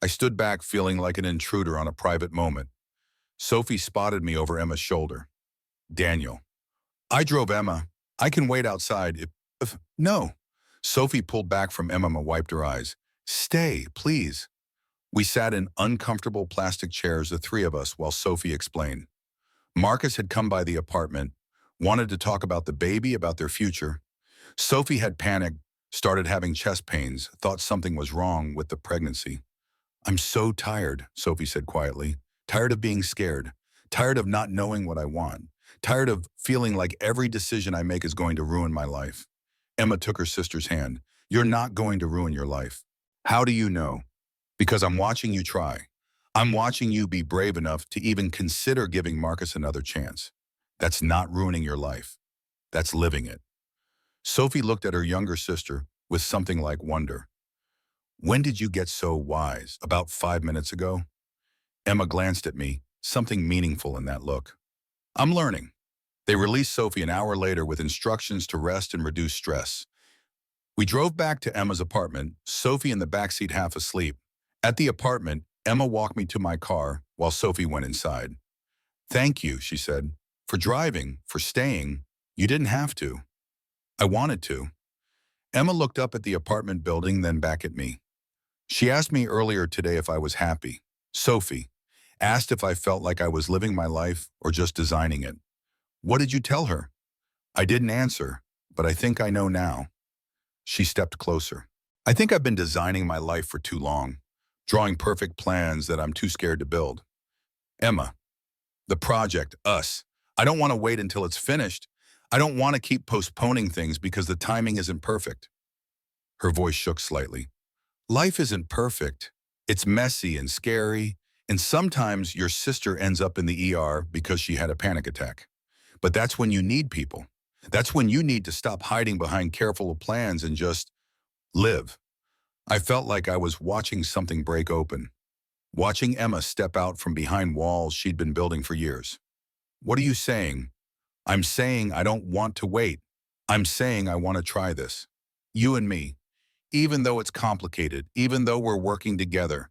I stood back feeling like an intruder on a private moment. Sophie spotted me over Emma's shoulder. Daniel. I drove Emma. I can wait outside if no. Sophie pulled back from Emma and wiped her eyes. Stay, please. We sat in uncomfortable plastic chairs, the 3 of us, while Sophie explained. Marcus had come by the apartment, wanted to talk about the baby, about their future. Sophie had panicked, started having chest pains, thought something was wrong with the pregnancy. I'm so tired, Sophie said quietly. Tired of being scared. Tired of not knowing what I want. Tired of feeling like every decision I make is going to ruin my life. Emma took her sister's hand. You're not going to ruin your life. How do you know? Because I'm watching you try. I'm watching you be brave enough to even consider giving Marcus another chance. That's not ruining your life. That's living it. Sophie looked at her younger sister with something like wonder. When did you get so wise? About 5 minutes ago? Emma glanced at me, something meaningful in that look. I'm learning. They released Sophie an hour later with instructions to rest and reduce stress. We drove back to Emma's apartment, Sophie in the backseat half asleep. At the apartment, Emma walked me to my car while Sophie went inside. Thank you, she said, for driving, for staying. You didn't have to. I wanted to. Emma looked up at the apartment building, then back at me. She asked me earlier today if I was happy. Sophie asked if I felt like I was living my life or just designing it. What did you tell her? I didn't answer, but I think I know now. She stepped closer. I think I've been designing my life for too long, drawing perfect plans that I'm too scared to build. Emma, the project, us. I don't want to wait until it's finished. I don't want to keep postponing things because the timing isn't perfect. Her voice shook slightly. Life isn't perfect. It's messy and scary, and sometimes your sister ends up in the ER because she had a panic attack. But that's when you need people. That's when you need to stop hiding behind careful plans and just live. I felt like I was watching something break open, watching Emma step out from behind walls she'd been building for years. What are you saying? I'm saying I don't want to wait. I'm saying I want to try this. You and me. Even though it's complicated, even though we're working together,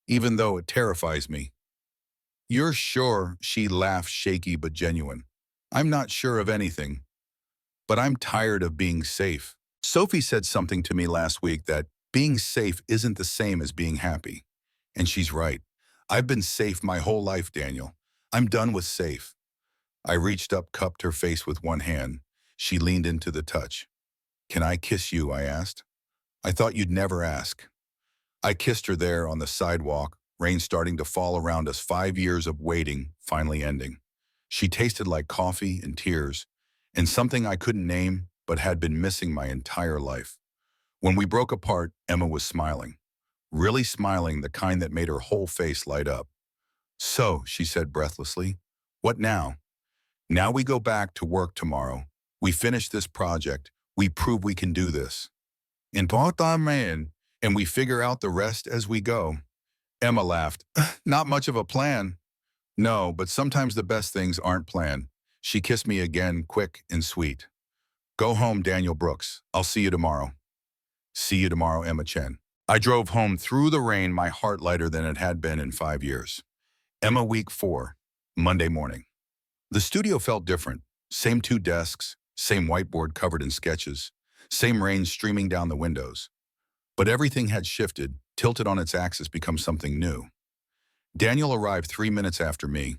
even though it terrifies me. You're sure? She laughed, shaky but genuine. I'm not sure of anything, but I'm tired of being safe. Sophie said something to me last week that being safe isn't the same as being happy. And she's right. I've been safe my whole life, Daniel. I'm done with safe. I reached up, cupped her face with one hand. She leaned into the touch. Can I kiss you? I asked. I thought you'd never ask. I kissed her there on the sidewalk, rain starting to fall around us, 5 years of waiting, finally ending. She tasted like coffee and tears, and something I couldn't name but had been missing my entire life. When we broke apart, Emma was smiling. Really smiling, the kind that made her whole face light up. So, she said breathlessly, what now? Now we go back to work tomorrow. We finish this project. We prove we can do this. In part-time man, and we figure out the rest as we go. Emma laughed. Not much of a plan. No, but sometimes the best things aren't planned. She kissed me again, quick and sweet. Go home, Daniel Brooks. I'll see you tomorrow. See you tomorrow, Emma Chen. I drove home through the rain, my heart lighter than it had been in 5 years. Emma, week 4, Monday morning. The studio felt different. Same 2 desks, same whiteboard covered in sketches, same rain streaming down the windows. But everything had shifted, tilted on its axis, become something new. Daniel arrived 3 minutes after me.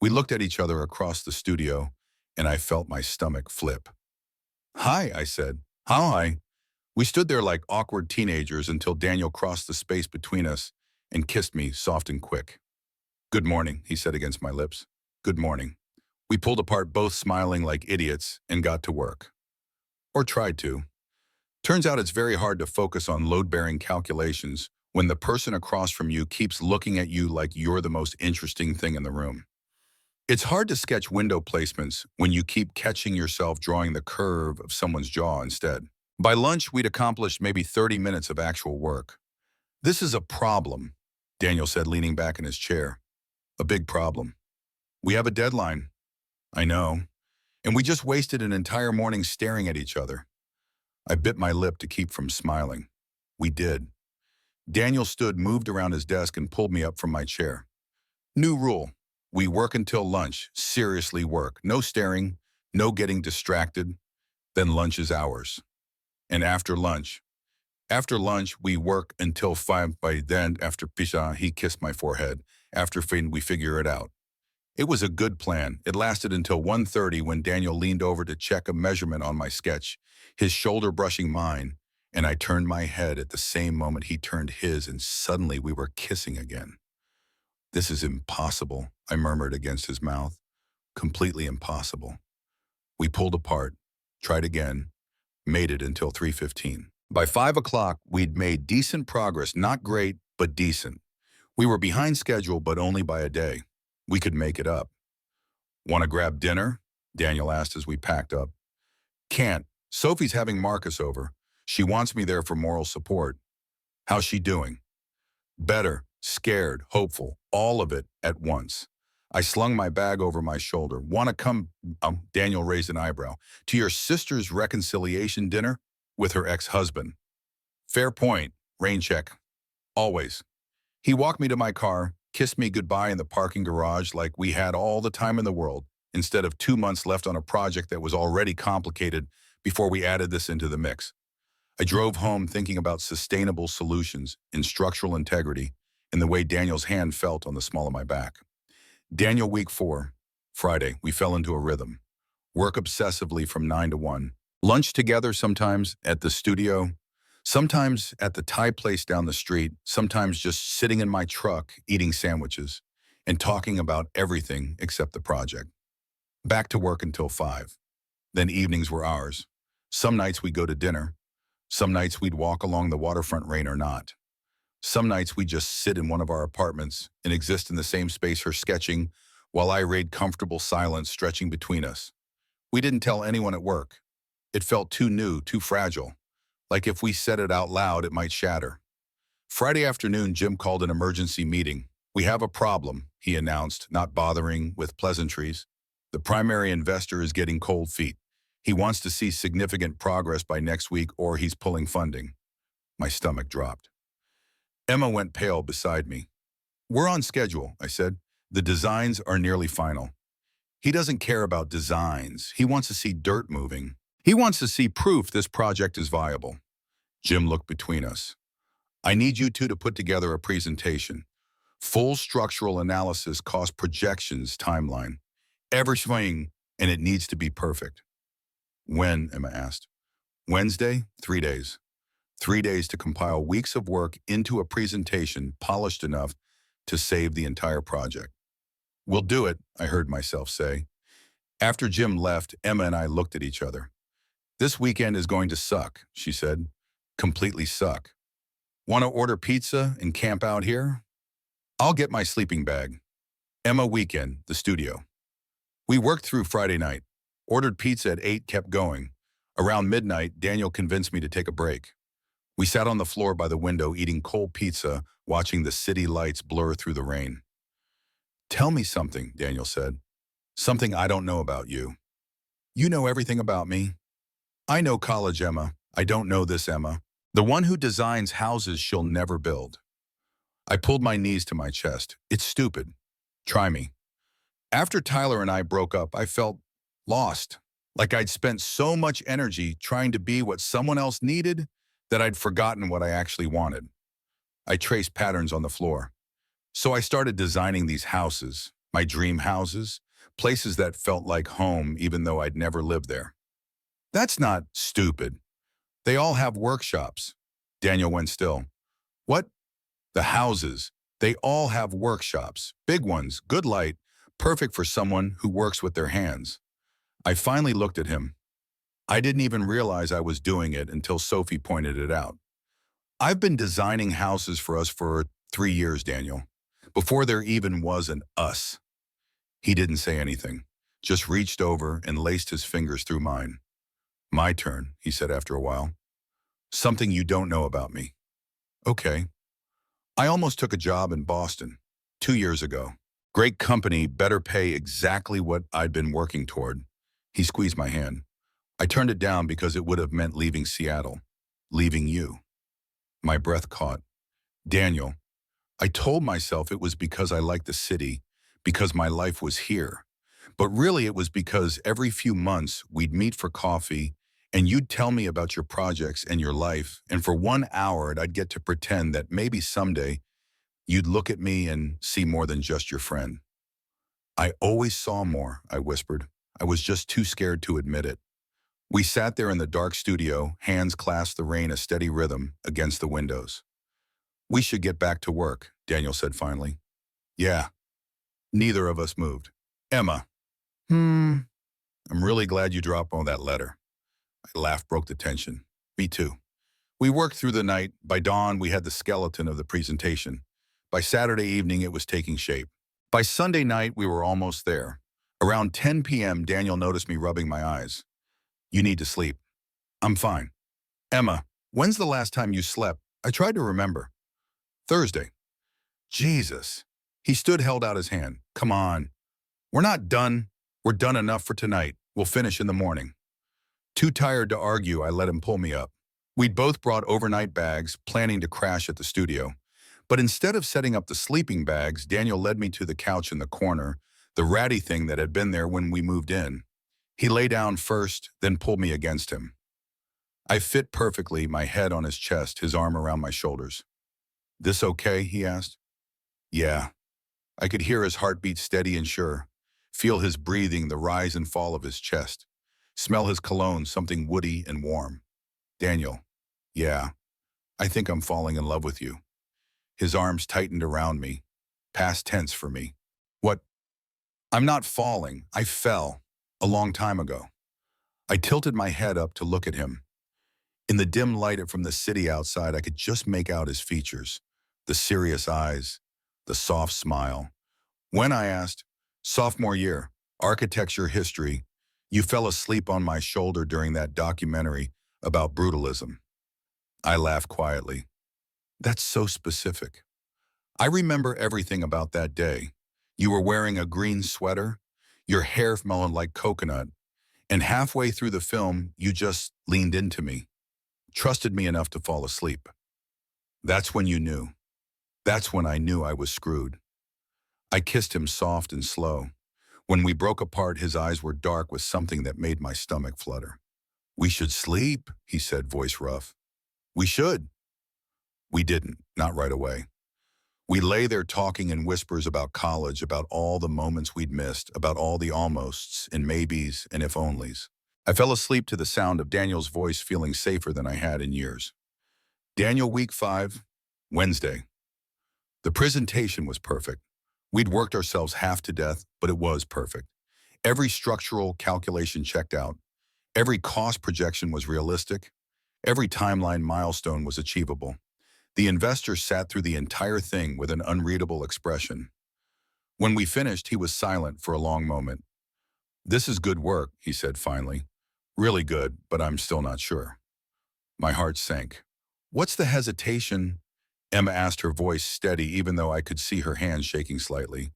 We looked at each other across the studio, and I felt my stomach flip. Hi, I said. Hi. We stood there like awkward teenagers until Daniel crossed the space between us and kissed me soft and quick. Good morning, he said against my lips. Good morning. We pulled apart, both smiling like idiots, and got to work. Or tried to. Turns out it's very hard to focus on load-bearing calculations when the person across from you keeps looking at you like you're the most interesting thing in the room. It's hard to sketch window placements when you keep catching yourself drawing the curve of someone's jaw instead. By lunch, we'd accomplished maybe 30 minutes of actual work. This is a problem, Daniel said, leaning back in his chair. A big problem. We have a deadline. I know. And we just wasted an entire morning staring at each other. I bit my lip to keep from smiling. We did. Daniel stood, moved around his desk, and pulled me up from my chair. New rule. We work until lunch. Seriously work. No staring, no getting distracted. Then lunch is ours. And after lunch, we work until 5. By then, after Pisha, he kissed my forehead. After fin, we figure it out. It was a good plan. It lasted until 1:30 when Daniel leaned over to check a measurement on my sketch, his shoulder brushing mine, and I turned my head at the same moment he turned his, and suddenly we were kissing again. This is impossible, I murmured against his mouth. Completely impossible. We pulled apart, tried again, made it until 3:15. By 5 o'clock, we'd made decent progress, not great, but decent. We were behind schedule, but only by a day. We could make it up. Want to grab dinner? Daniel asked as we packed up. Can't. Sophie's having Marcus over. She wants me there for moral support. How's she doing? Better, scared, hopeful, all of it at once. I slung my bag over my shoulder. Want to come, Daniel raised an eyebrow, to your sister's reconciliation dinner with her ex-husband? Fair point. Rain check. Always. He walked me to my car, kissed me goodbye in the parking garage like we had all the time in the world, instead of 2 months left on a project that was already complicated before we added this into the mix. I drove home thinking about sustainable solutions in structural integrity and the way Daniel's hand felt on the small of my back. Daniel, week 4, Friday, we fell into a rhythm. Work obsessively from 9 to 1. Lunch together sometimes at the studio, sometimes at the Thai place down the street, sometimes just sitting in my truck eating sandwiches and talking about everything except the project. Back to work until 5. Then evenings were ours. Some nights we'd go to dinner. Some nights we'd walk along the waterfront, rain or not. Some nights we'd just sit in one of our apartments and exist in the same space, her sketching, while I rayed comfortable silence stretching between us. We didn't tell anyone at work. It felt too new, too fragile. Like if we said it out loud, it might shatter. Friday afternoon, Jim called an emergency meeting. "We have a problem," he announced, not bothering with pleasantries. "The primary investor is getting cold feet. He wants to see significant progress by next week or he's pulling funding." My stomach dropped. Emma went pale beside me. "We're on schedule," I said. "The designs are nearly final." "He doesn't care about designs. He wants to see dirt moving. He wants to see proof this project is viable." Jim looked between us. "I need you two to put together a presentation. Full structural analysis, cost projections, timeline. Every swing, and it needs to be perfect." "When?" Emma asked. "Wednesday, 3 days. 3 days to compile weeks of work into a presentation polished enough to save the entire project." "We'll do it," I heard myself say. After Jim left, Emma and I looked at each other. "This weekend is going to suck," she said. "Completely suck. Want to order pizza and camp out here? I'll get my sleeping bag." Emma, weekend, the studio. We worked through Friday night. Ordered pizza at 8, kept going. Around midnight, Daniel convinced me to take a break. We sat on the floor by the window eating cold pizza, watching the city lights blur through the rain. "Tell me something," Daniel said. "Something I don't know about you." "You know everything about me." "I know college Emma. I don't know this Emma. The one who designs houses she'll never build." I pulled my knees to my chest. "It's stupid. Try me." After Tyler and I broke up, I felt lost. Like I'd spent so much energy trying to be what someone else needed that I'd forgotten what I actually wanted. I traced patterns on the floor. So I started designing these houses, my dream houses, places that felt like home even though I'd never lived there. "That's not stupid. They all have workshops." Daniel went still. "What?" "The houses. They all have workshops. Big ones, good light, perfect for someone who works with their hands." I finally looked at him. I didn't even realize I was doing it until Sophie pointed it out. "I've been designing houses for us for 3 years, Daniel, before there even was an us." He didn't say anything, just reached over and laced his fingers through mine. "My turn," he said after a while. "Something you don't know about me." "Okay." "I almost took a job in Boston 2 years ago. Great company, better pay, exactly what I'd been working toward." He squeezed my hand. "I turned it down because it would have meant leaving Seattle, leaving you." My breath caught. "Daniel, I told myself it was because I liked the city, because my life was here. But really it was because every few months we'd meet for coffee and you'd tell me about your projects and your life, and for 1 hour I'd get to pretend that maybe someday you'd look at me and see more than just your friend." "I always saw more," I whispered. "I was just too scared to admit it." We sat there in the dark studio, hands clasped, the rain a steady rhythm against the windows. "We should get back to work," Daniel said finally. "Yeah." Neither of us moved. "Emma." "I'm really glad you dropped all that letter." I laughed, broke the tension. "Me too." We worked through the night. By dawn, we had the skeleton of the presentation. By Saturday evening, it was taking shape. By Sunday night, we were almost there. Around 10 p.m., Daniel noticed me rubbing my eyes. "You need to sleep." "I'm fine." "Emma, when's the last time you slept?" I tried to remember. "Thursday." "Jesus." He stood, held out his hand. "Come on. We're not done. We're done enough for tonight. We'll finish in the morning." Too tired to argue, I let him pull me up. We'd both brought overnight bags, planning to crash at the studio. But instead of setting up the sleeping bags, Daniel led me to the couch in the corner, the ratty thing that had been there when we moved in. He lay down first, then pulled me against him. I fit perfectly, my head on his chest, his arm around my shoulders. "This okay?" he asked. "Yeah." I could hear his heartbeat steady and sure, feel his breathing, the rise and fall of his chest, smell his cologne, something woody and warm. "Daniel." "Yeah, I think I'm falling in love with you." His arms tightened around me, past tense for me. "What?" "I'm not falling. I fell. A long time ago." I tilted my head up to look at him. In the dim light from the city outside, I could just make out his features, the serious eyes, the soft smile. When I asked, "Sophomore year, architecture history, you fell asleep on my shoulder during that documentary about brutalism." I laughed quietly. "That's so specific." "I remember everything about that day. You were wearing a green sweater, your hair smelling like coconut, and halfway through the film, you just leaned into me, trusted me enough to fall asleep. That's when you knew. That's when I knew I was screwed." I kissed him soft and slow. When we broke apart, his eyes were dark with something that made my stomach flutter. "We should sleep," he said, voice rough. "We should." We didn't, not right away. We lay there talking in whispers about college, about all the moments we'd missed, about all the almosts and maybes and if onlys. I fell asleep to the sound of Daniel's voice, feeling safer than I had in years. "Daniel, week 5, Wednesday." The presentation was perfect. We'd worked ourselves half to death, but it was perfect. Every structural calculation checked out. Every cost projection was realistic. Every timeline milestone was achievable. The investor sat through the entire thing with an unreadable expression. When we finished, he was silent for a long moment. "This is good work," he said finally. "Really good, but I'm still not sure." My heart sank. "What's the hesitation?" Emma asked, her voice steady even though I could see her hands shaking slightly.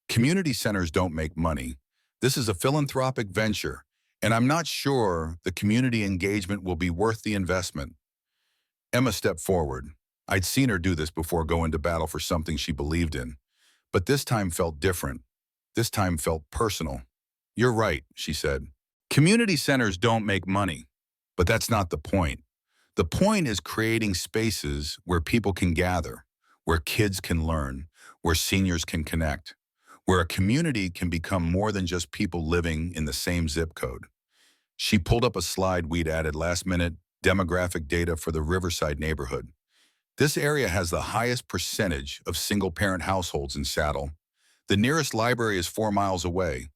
"Community centers don't make money. This is a philanthropic venture, and I'm not sure the community engagement will be worth the investment." Emma stepped forward. I'd seen her do this before, going to battle for something she believed in. But this time felt different. This time felt personal. "You're right," she said. "Community centers don't make money. But that's not the point. The point is creating spaces where people can gather, where kids can learn, where seniors can connect, where a community can become more than just people living in the same zip code." She pulled up a slide we'd added last minute, demographic data for the Riverside neighborhood. "This area has the highest percentage of single-parent households in Seattle. The nearest library is 4 miles away.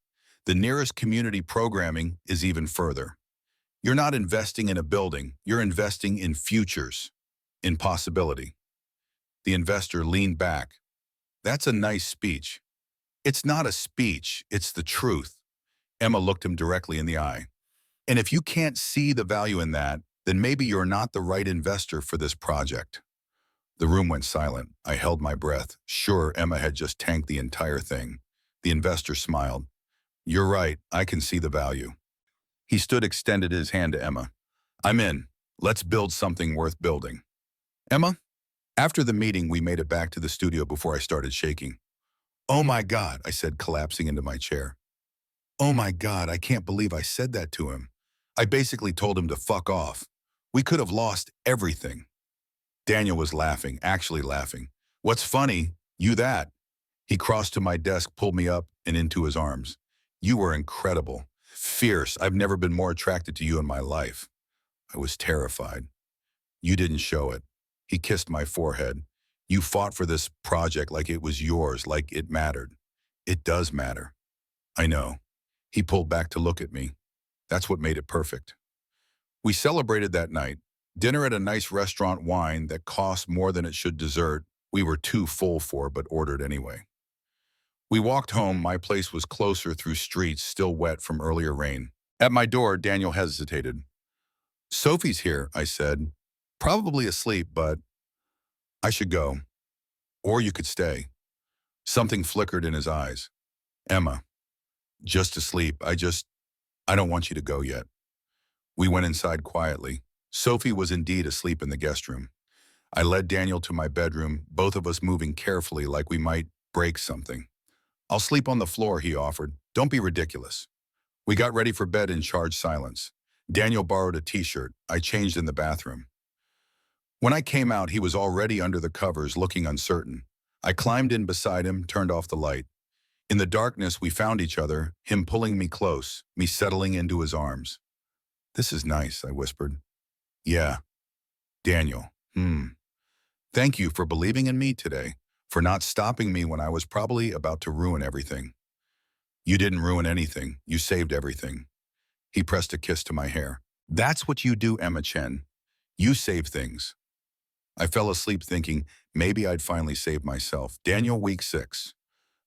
The nearest community programming is even further. You're not investing in a building, you're investing in futures, in possibility." The investor leaned back. "That's a nice speech." "It's not a speech, it's the truth." Emma looked him directly in the eye. "And if you can't see the value in that, then maybe you're not the right investor for this project." The room went silent. I held my breath, sure Emma had just tanked the entire thing. The investor smiled. "You're right, I can see the value." He stood, extended his hand to Emma. "I'm in. Let's build something worth building." "Emma?" After the meeting, we made it back to the studio before I started shaking. "Oh my God," I said, collapsing into my chair. "Oh my God, I can't believe I said that to him. I basically told him to fuck off. We could have lost everything." Daniel was laughing, actually laughing. "What's funny? You that." He crossed to my desk, pulled me up and into his arms. "You were incredible. Fierce. I've never been more attracted to you in my life." I was terrified. "You didn't show it." He kissed my forehead. "You fought for this project like it was yours, like it mattered." "It does matter." "I know." He pulled back to look at me. "That's what made it perfect." We celebrated that night. Dinner at a nice restaurant, wine that cost more than it should, dessert we were too full for but ordered anyway. We walked home. My place was closer through streets still wet from earlier rain. At my door, Daniel hesitated. "Sophie's here," I said. "Probably asleep, but I should go. Or you could stay." Something flickered in his eyes. "Emma, just asleep. I don't want you to go yet." We went inside quietly. Sophie was indeed asleep in the guest room. I led Daniel to my bedroom, both of us moving carefully like we might break something. "I'll sleep on the floor," he offered. "Don't be ridiculous." We got ready for bed in charged silence. Daniel borrowed a t-shirt. I changed in the bathroom. When I came out, he was already under the covers, looking uncertain. I climbed in beside him, turned off the light. In the darkness, we found each other, him pulling me close, me settling into his arms. "This is nice," I whispered. "Yeah, Daniel. Thank you for believing in me today, for not stopping me when I was probably about to ruin everything." "You didn't ruin anything. You saved everything." He pressed a kiss to my hair. "That's what you do, Emma Chen. You save things." I fell asleep thinking maybe I'd finally save myself. Daniel, week 6.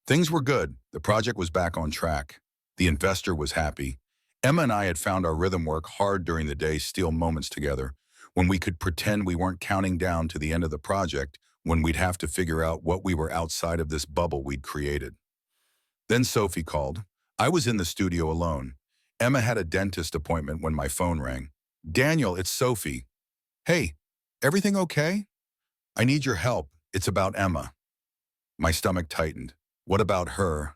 Things were good. The project was back on track. The investor was happy. Emma and I had found our rhythm, work hard during the day, steal moments together, when we could pretend we weren't counting down to the end of the project, when we'd have to figure out what we were outside of this bubble we'd created. Then Sophie called. I was in the studio alone. Emma had a dentist appointment when my phone rang. "Daniel, it's Sophie." "Hey, everything okay?" "I need your help. It's about Emma." My stomach tightened. "What about her?"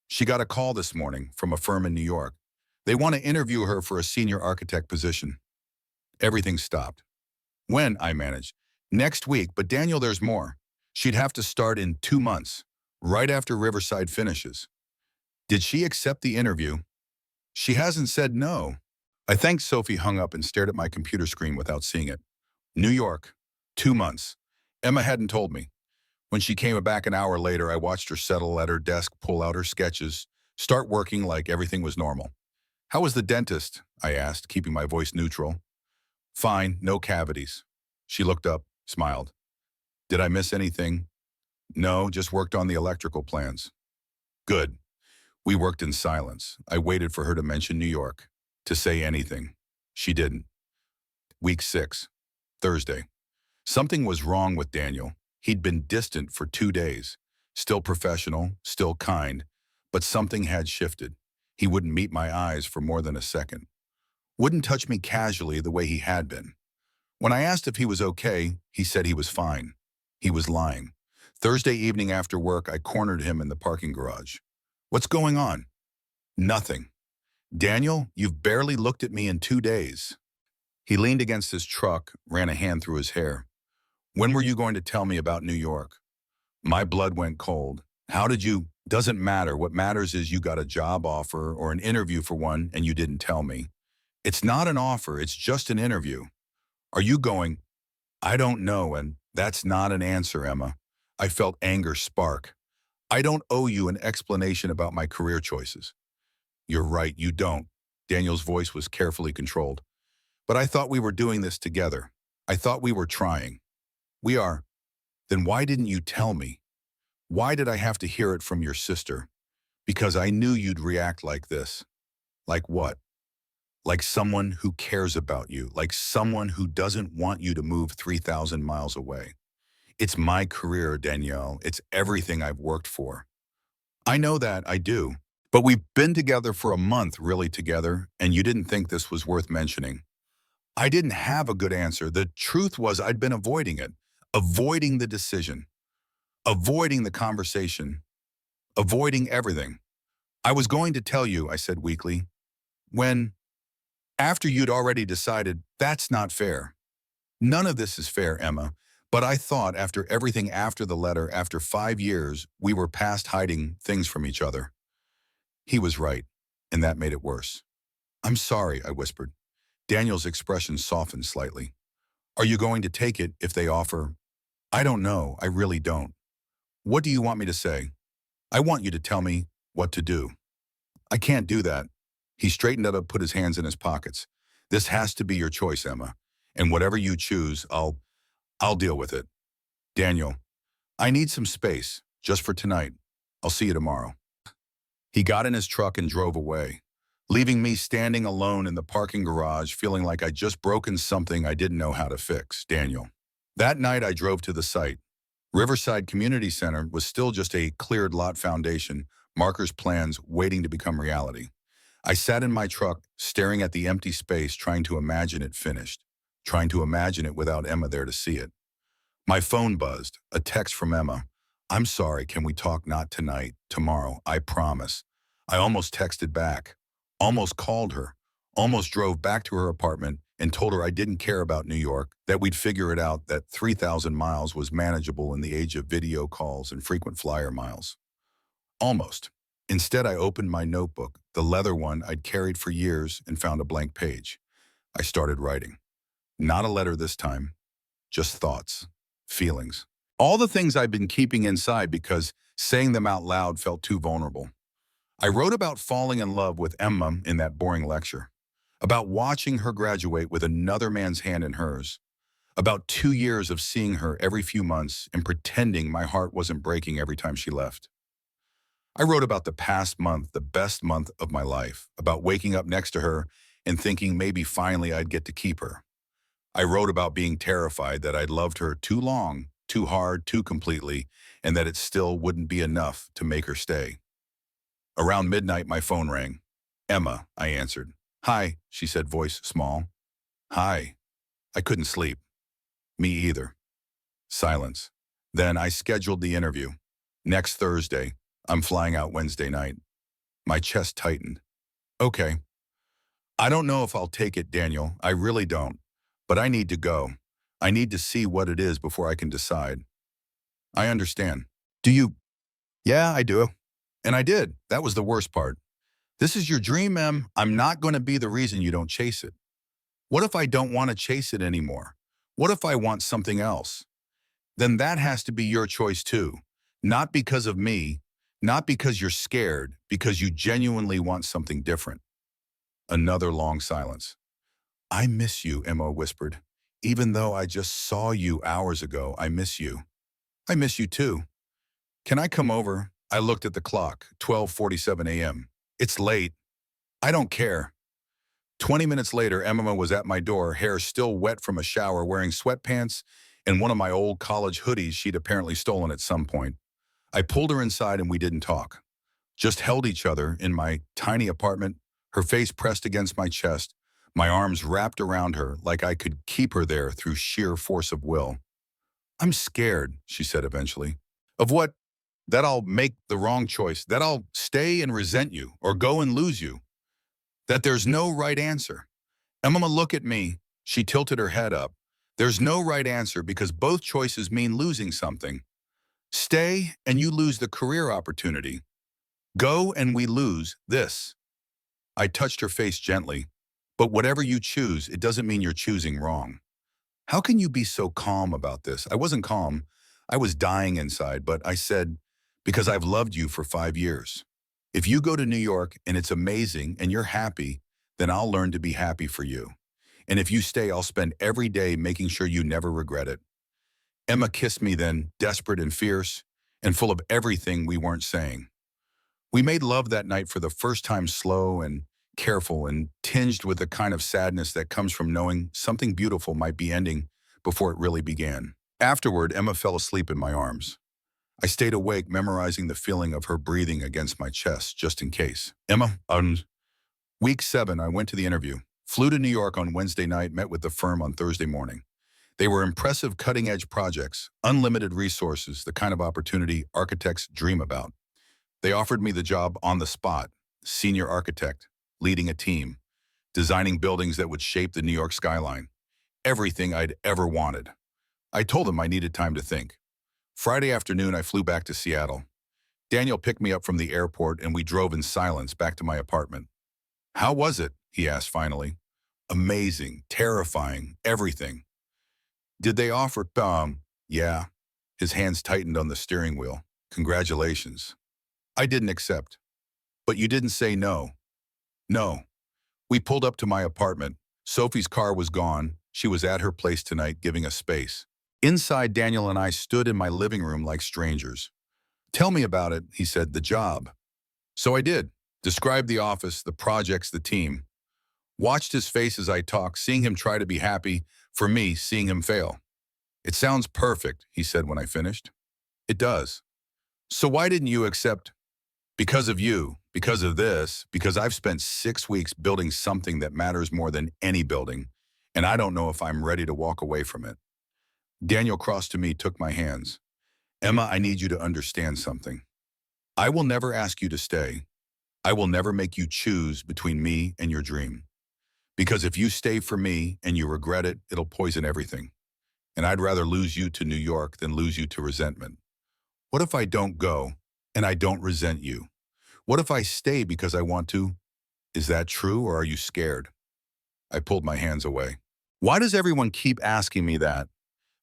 "She got a call this morning from a firm in New York. They want to interview her for a senior architect position." Everything stopped. "When?" I managed. "Next week, but Daniel, there's more. She'd have to start in 2 months, right after Riverside finishes." "Did she accept the interview?" "She hasn't said no." I thanked Sophie, hung up, and stared at my computer screen without seeing it. New York, 2 months. Emma hadn't told me. When she came back an hour later, I watched her settle at her desk, pull out her sketches, start working like everything was normal. "How was the dentist?" I asked, keeping my voice neutral. "Fine, no cavities." She looked up, smiled. "Did I miss anything?" "No, just worked on the electrical plans." "Good." We worked in silence. I waited for her to mention New York, to say anything. She didn't. Week 6, Thursday. Something was wrong with Daniel. He'd been distant for 2 days. Still professional, still kind, but something had shifted. He wouldn't meet my eyes for more than a second. Wouldn't touch me casually the way he had been. When I asked if he was okay, he said he was fine. He was lying. Thursday evening after work, I cornered him in the parking garage. "What's going on?" "Nothing." "Daniel, you've barely looked at me in 2 days." He leaned against his truck, ran a hand through his hair. "When were you going to tell me about New York?" My blood went cold. "How did you? Doesn't matter. What matters is you got a job offer or an interview for one and you didn't tell me." "It's not an offer. It's just an interview." "Are you going?" "I don't know, and that's not an answer, Emma." I felt anger spark. "I don't owe you an explanation about my career choices." "You're right, you don't." Daniel's voice was carefully controlled. "But I thought we were doing this together. I thought we were trying." "We are." "Then why didn't you tell me? Why did I have to hear it from your sister?" "Because I knew you'd react like this." "Like what?" "Like someone who cares about you, like someone who doesn't want you to move 3,000 miles away. It's my career, Danielle. It's everything I've worked for." "I know that, I do. But we've been together for a month, really together, and you didn't think this was worth mentioning." I didn't have a good answer. The truth was I'd been avoiding it, avoiding the decision, avoiding the conversation, avoiding everything. "I was going to tell you," I said weakly. "When? After you'd already decided. That's not fair." "None of this is fair, Emma. But I thought after everything, after the letter, after 5 years, we were past hiding things from each other." He was right, and that made it worse. "I'm sorry," I whispered. Daniel's expression softened slightly. "Are you going to take it if they offer?" "I don't know. I really don't." "What do you want me to say?" "I want you to tell me what to do." "I can't do that." He straightened up, put his hands in his pockets. "This has to be your choice, Emma. And whatever you choose, I'll deal with it." "Daniel, I need some space, just for tonight. I'll see you tomorrow." He got in his truck and drove away, leaving me standing alone in the parking garage, feeling like I'd just broken something I didn't know how to fix. Daniel. That night I drove to the site. Riverside Community Center was still just a cleared lot foundation, markers, plans waiting to become reality. I sat in my truck, staring at the empty space, trying to imagine it finished, trying to imagine it without Emma there to see it. My phone buzzed, a text from Emma. "I'm sorry, can we talk? Not tonight, tomorrow, I promise." I almost texted back, almost called her, Almost drove back to her apartment and told her I didn't care about New York, that we'd figure it out, that 3,000 miles was manageable in the age of video calls and frequent flyer miles. Almost. Instead, I opened my notebook, the leather one I'd carried for years, and found a blank page. I started writing. Not a letter this time, just thoughts, feelings. All the things I'd been keeping inside because saying them out loud felt too vulnerable. I wrote about falling in love with Emma in that boring lecture, about watching her graduate with another man's hand in hers, about 2 years of seeing her every few months and pretending my heart wasn't breaking every time she left. I wrote about the past month, the best month of my life, about waking up next to her and thinking maybe finally I'd get to keep her. I wrote about being terrified that I'd loved her too long, too hard, too completely, and that it still wouldn't be enough to make her stay. Around midnight, my phone rang. Emma, I answered. Hi, she said, voice small. Hi. I couldn't sleep. Me either. Silence. Then I scheduled the interview. Next Thursday. I'm flying out Wednesday night. My chest tightened. Okay. I don't know if I'll take it, Daniel. I really don't. But I need to go. I need to see what it is before I can decide. I understand. Do you? Yeah, I do. And I did. That was the worst part. This is your dream, Em. I'm not going to be the reason you don't chase it. What if I don't want to chase it anymore? What if I want something else? Then that has to be your choice too. Not because of me, not because you're scared, because you genuinely want something different. Another long silence. I miss you, Emma whispered. Even though I just saw you hours ago, I miss you. I miss you too. Can I come over? I looked at the clock, 12:47 a.m. It's late. I don't care. 20 minutes later, Emma was at my door, hair still wet from a shower, wearing sweatpants and one of my old college hoodies she'd apparently stolen at some point. I pulled her inside and we didn't talk. Just held each other in my tiny apartment, her face pressed against my chest, my arms wrapped around her like I could keep her there through sheer force of will. I'm scared, she said eventually. Of what? That I'll make the wrong choice, that I'll stay and resent you or go and lose you, that there's no right answer. Emma, look at me. She tilted her head up. There's no right answer because both choices mean losing something. Stay and you lose the career opportunity. Go and we lose this. I touched her face gently. But whatever you choose, it doesn't mean you're choosing wrong. How can you be so calm about this? I wasn't calm. I was dying inside, but I said, because I've loved you for 5 years. If you go to New York and it's amazing and you're happy, then I'll learn to be happy for you. And if you stay, I'll spend every day making sure you never regret it. Emma kissed me then, desperate and fierce, and full of everything we weren't saying. We made love that night for the first time, slow and careful and tinged with the kind of sadness that comes from knowing something beautiful might be ending before it really began. Afterward, Emma fell asleep in my arms. I stayed awake, memorizing the feeling of her breathing against my chest, just in case. Emma, Week 7, I went to the interview. Flew to New York on Wednesday night, met with the firm on Thursday morning. They were impressive cutting-edge projects, unlimited resources, the kind of opportunity architects dream about. They offered me the job on the spot, senior architect, leading a team, designing buildings that would shape the New York skyline. Everything I'd ever wanted. I told them I needed time to think. Friday afternoon, I flew back to Seattle. Daniel picked me up from the airport and we drove in silence back to my apartment. How was it? He asked finally. Amazing, terrifying, everything. Did they offer, yeah. His hands tightened on the steering wheel. Congratulations. I didn't accept. But you didn't say no. No. We pulled up to my apartment. Sophie's car was gone. She was at her place tonight, giving us space. Inside, Daniel and I stood in my living room like strangers. Tell me about it, he said, the job. So I did. Described the office, the projects, the team. Watched his face as I talked, seeing him try to be happy, for me, seeing him fail. It sounds perfect, he said when I finished. It does. So why didn't you accept? Because of you, because of this, because I've spent 6 weeks building something that matters more than any building, and I don't know if I'm ready to walk away from it. Daniel crossed to me, took my hands. Emma, I need you to understand something. I will never ask you to stay. I will never make you choose between me and your dream. Because if you stay for me and you regret it, it'll poison everything. And I'd rather lose you to New York than lose you to resentment. What if I don't go and I don't resent you? What if I stay because I want to? Is that true or are you scared? I pulled my hands away. Why does everyone keep asking me that?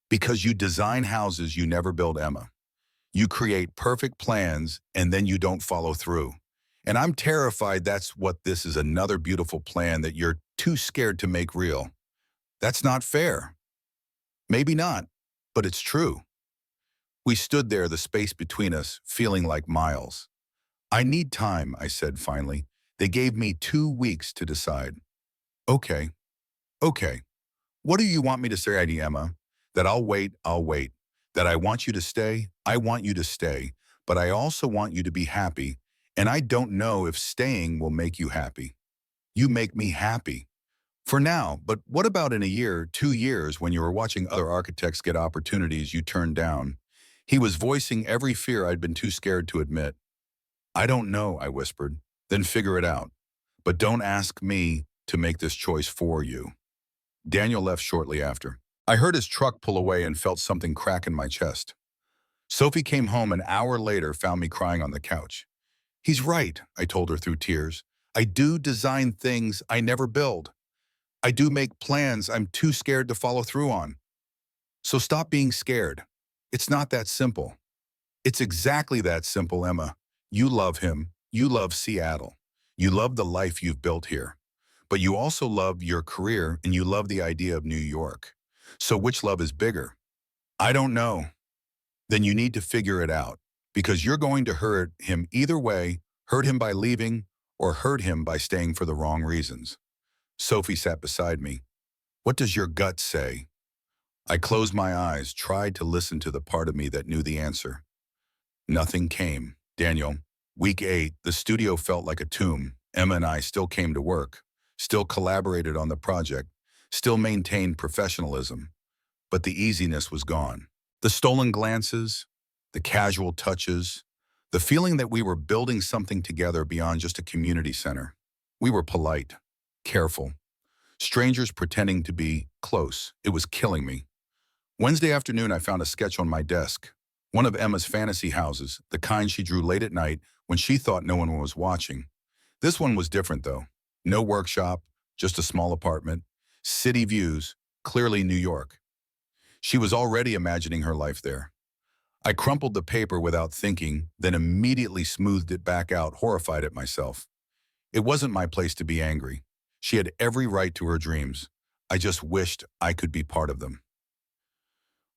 Because you design houses you never build, Emma. You create perfect plans and then you don't follow through. And I'm terrified that's what this is, another beautiful plan that you're too scared to make real. That's not fair. Maybe not, but it's true. We stood there, the space between us, feeling like miles. I need time, I said finally. They gave me 2 weeks to decide. Okay, okay. What do you want me to say, Emma? That I'll wait, I'll wait. That I want you to stay, I want you to stay. But I also want you to be happy. And I don't know if staying will make you happy. You make me happy. For now, but what about in a year, 2 years, when you were watching other architects get opportunities you turned down? He was voicing every fear I'd been too scared to admit. I don't know, I whispered. Then figure it out. But don't ask me to make this choice for you. Daniel left shortly after. I heard his truck pull away and felt something crack in my chest. Sophie came home an hour later, found me crying on the couch. He's right, I told her through tears. I do design things I never build. I do make plans I'm too scared to follow through on. So stop being scared. It's not that simple. It's exactly that simple, Emma. You love him. You love Seattle. You love the life you've built here. But you also love your career and you love the idea of New York. So which love is bigger? I don't know. Then you need to figure it out because you're going to hurt him either way, hurt him by leaving or hurt him by staying for the wrong reasons. Sophie sat beside me. What does your gut say? I closed my eyes, tried to listen to the part of me that knew the answer. Nothing came. Daniel, week 8, the studio felt like a tomb. Emma and I still came to work, still collaborated on the project, still maintained professionalism. But the easiness was gone. The stolen glances, the casual touches, the feeling that we were building something together beyond just a community center. We were polite, careful, strangers pretending to be close. It was killing me. Wednesday afternoon, I found a sketch on my desk. One of Emma's fantasy houses, the kind she drew late at night when she thought no one was watching. This one was different, though. No workshop, just a small apartment, city views, clearly New York. She was already imagining her life there. I crumpled the paper without thinking, then immediately smoothed it back out, horrified at myself. It wasn't my place to be angry. She had every right to her dreams. I just wished I could be part of them.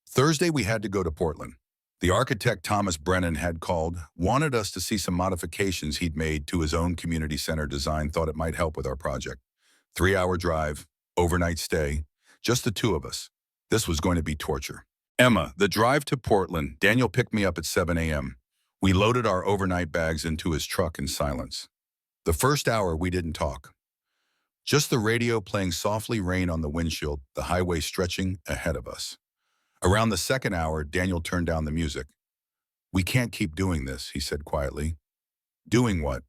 Thursday, we had to go to Portland. The architect Thomas Brennan had called, wanted us to see some modifications he'd made to his own community center design, thought it might help with our project. 3-hour drive, overnight stay, just the two of us. This was going to be torture. Emma, the drive to Portland, Daniel picked me up at 7 a.m. We loaded our overnight bags into his truck in silence. The first hour, we didn't talk. Just the radio playing softly, rain on the windshield, the highway stretching ahead of us. Around the second hour, Daniel turned down the music. We can't keep doing this, he said quietly. Doing what?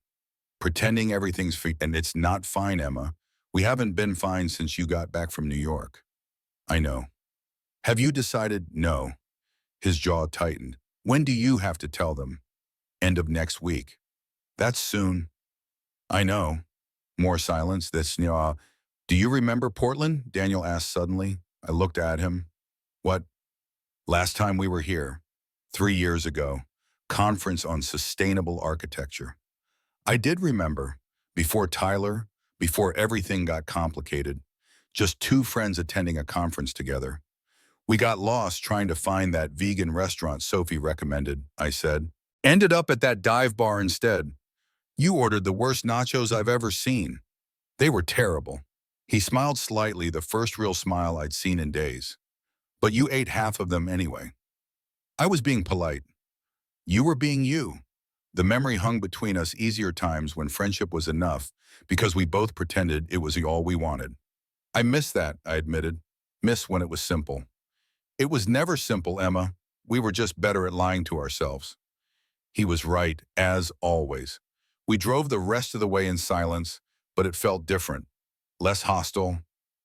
Pretending everything's fine. And it's not fine, Emma. We haven't been fine since you got back from New York. I know. Have you decided? No. His jaw tightened. When do you have to tell them? End of next week. That's soon. I know. More silence. Do you remember Portland? Daniel asked suddenly. I looked at him. What? Last time we were here, 3 years ago, conference on sustainable architecture. I did remember, before Tyler, before everything got complicated, just 2 friends attending a conference together. We got lost trying to find that vegan restaurant Sophie recommended, I said. Ended up at that dive bar instead. You ordered the worst nachos I've ever seen. They were terrible. He smiled slightly, the first real smile I'd seen in days. But you ate half of them anyway. I was being polite. You were being you. The memory hung between us easier times when friendship was enough because we both pretended it was all we wanted. I miss that, I admitted. Miss when it was simple. It was never simple, Emma. We were just better at lying to ourselves. He was right, as always. We drove the rest of the way in silence, but it felt different. less hostile,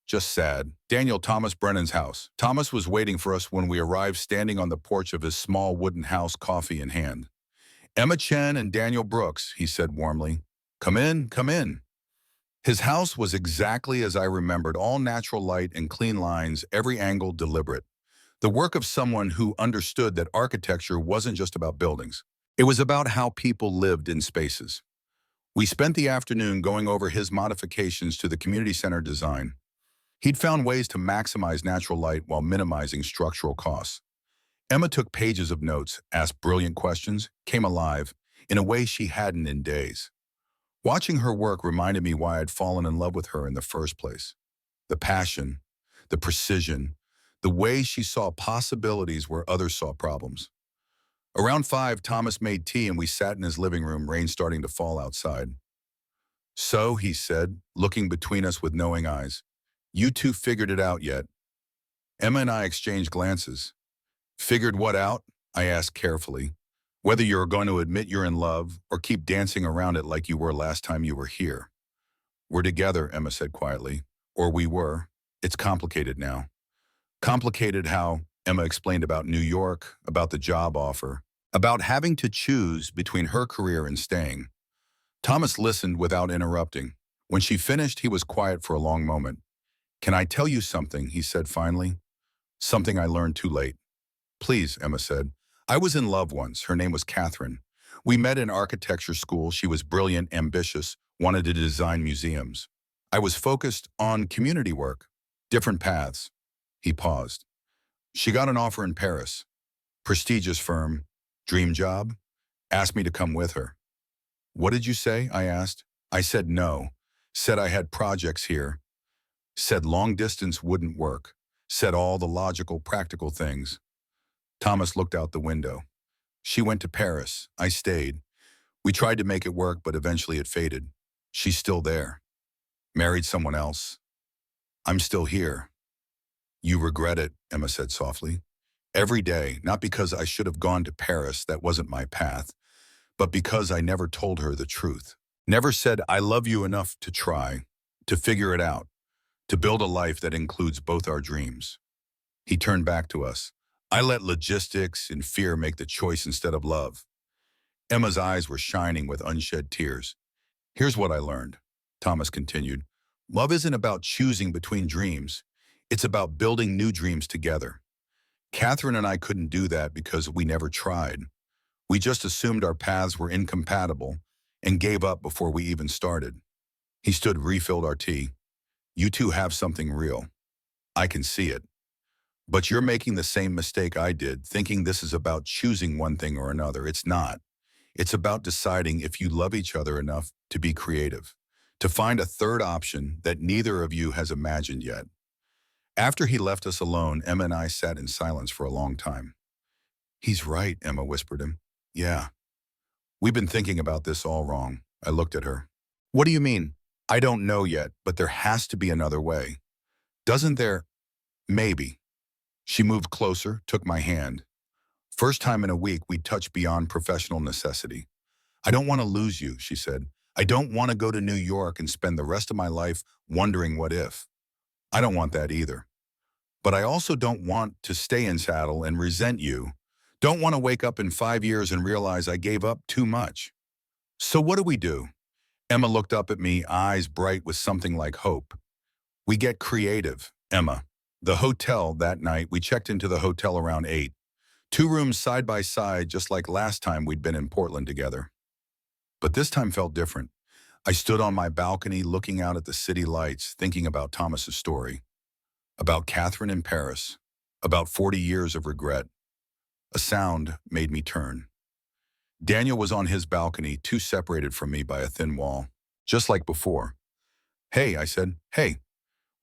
just sad. Daniel Thomas Brennan's house. Thomas was waiting for us when we arrived, standing on the porch of his small wooden house, coffee in hand. Emma Chen and Daniel Brooks, he said warmly. Come in, come in. His house was exactly as I remembered, all natural light and clean lines, every angle deliberate. The work of someone who understood that architecture wasn't just about buildings. It was about how people lived in spaces. We spent the afternoon going over his modifications to the community center design. He'd found ways to maximize natural light while minimizing structural costs. Emma took pages of notes, asked brilliant questions, came alive in a way she hadn't in days. Watching her work reminded me why I'd fallen in love with her in the first place. The passion, the precision, the way she saw possibilities where others saw problems. Around 5, Thomas made tea and we sat in his living room, rain starting to fall outside. So, he said, looking between us with knowing eyes, you two figured it out yet? Emma and I exchanged glances. Figured what out? I asked carefully. Whether you're going to admit you're in love or keep dancing around it like you were last time you were here. We're together, Emma said quietly. Or we were. It's complicated now. Complicated how? Emma explained about New York, about the job offer, about having to choose between her career and staying. Thomas listened without interrupting. When she finished, he was quiet for a long moment. Can I tell you something? He said finally. Something I learned too late. Please, Emma said. I was in love once. Her name was Catherine. We met in architecture school. She was brilliant, ambitious, wanted to design museums. I was focused on community work, different paths. He paused. She got an offer in Paris. Prestigious firm, dream job, asked me to come with her. What did you say? I asked. I said no. Said I had projects here. Said long distance wouldn't work. Said all the logical, practical things. Thomas looked out the window. She went to Paris. I stayed. We tried to make it work, but eventually it faded. She's still there. Married someone else. I'm still here. You regret it, Emma said softly. Every day, not because I should have gone to Paris, that wasn't my path, but because I never told her the truth. Never said I love you enough to try, to figure it out, to build a life that includes both our dreams. He turned back to us. I let logistics and fear make the choice instead of love. Emma's eyes were shining with unshed tears. Here's what I learned, Thomas continued. Love isn't about choosing between dreams. It's about building new dreams together. Catherine and I couldn't do that because we never tried. We just assumed our paths were incompatible and gave up before we even started. He stood, refilled our tea. You two have something real. I can see it. But you're making the same mistake I did, thinking this is about choosing one thing or another. It's not. It's about deciding if you love each other enough to be creative, to find a third option that neither of you has imagined yet. After he left us alone, Emma and I sat in silence for a long time. He's right, Emma whispered him. Yeah. We've been thinking about this all wrong. I looked at her. What do you mean? I don't know yet, but there has to be another way. Doesn't there? Maybe. She moved closer, took my hand. First time in a week we touched beyond professional necessity. I don't want to lose you, she said. I don't want to go to New York and spend the rest of my life wondering what if. I don't want that either. But I also don't want to stay in saddle and resent you. Don't want to wake up in 5 years and realize I gave up too much. So what do we do? Emma looked up at me, eyes bright with something like hope. We get creative, Emma. The hotel that night, we checked into the hotel around 8. 2 rooms side by side, just like last time we'd been in Portland together. But this time felt different. I stood on my balcony looking out at the city lights, thinking about Thomas's story, about Catherine in Paris, about 40 years of regret. A sound made me turn. Daniel was on his balcony, too separated from me by a thin wall, just like before. Hey, I said, hey.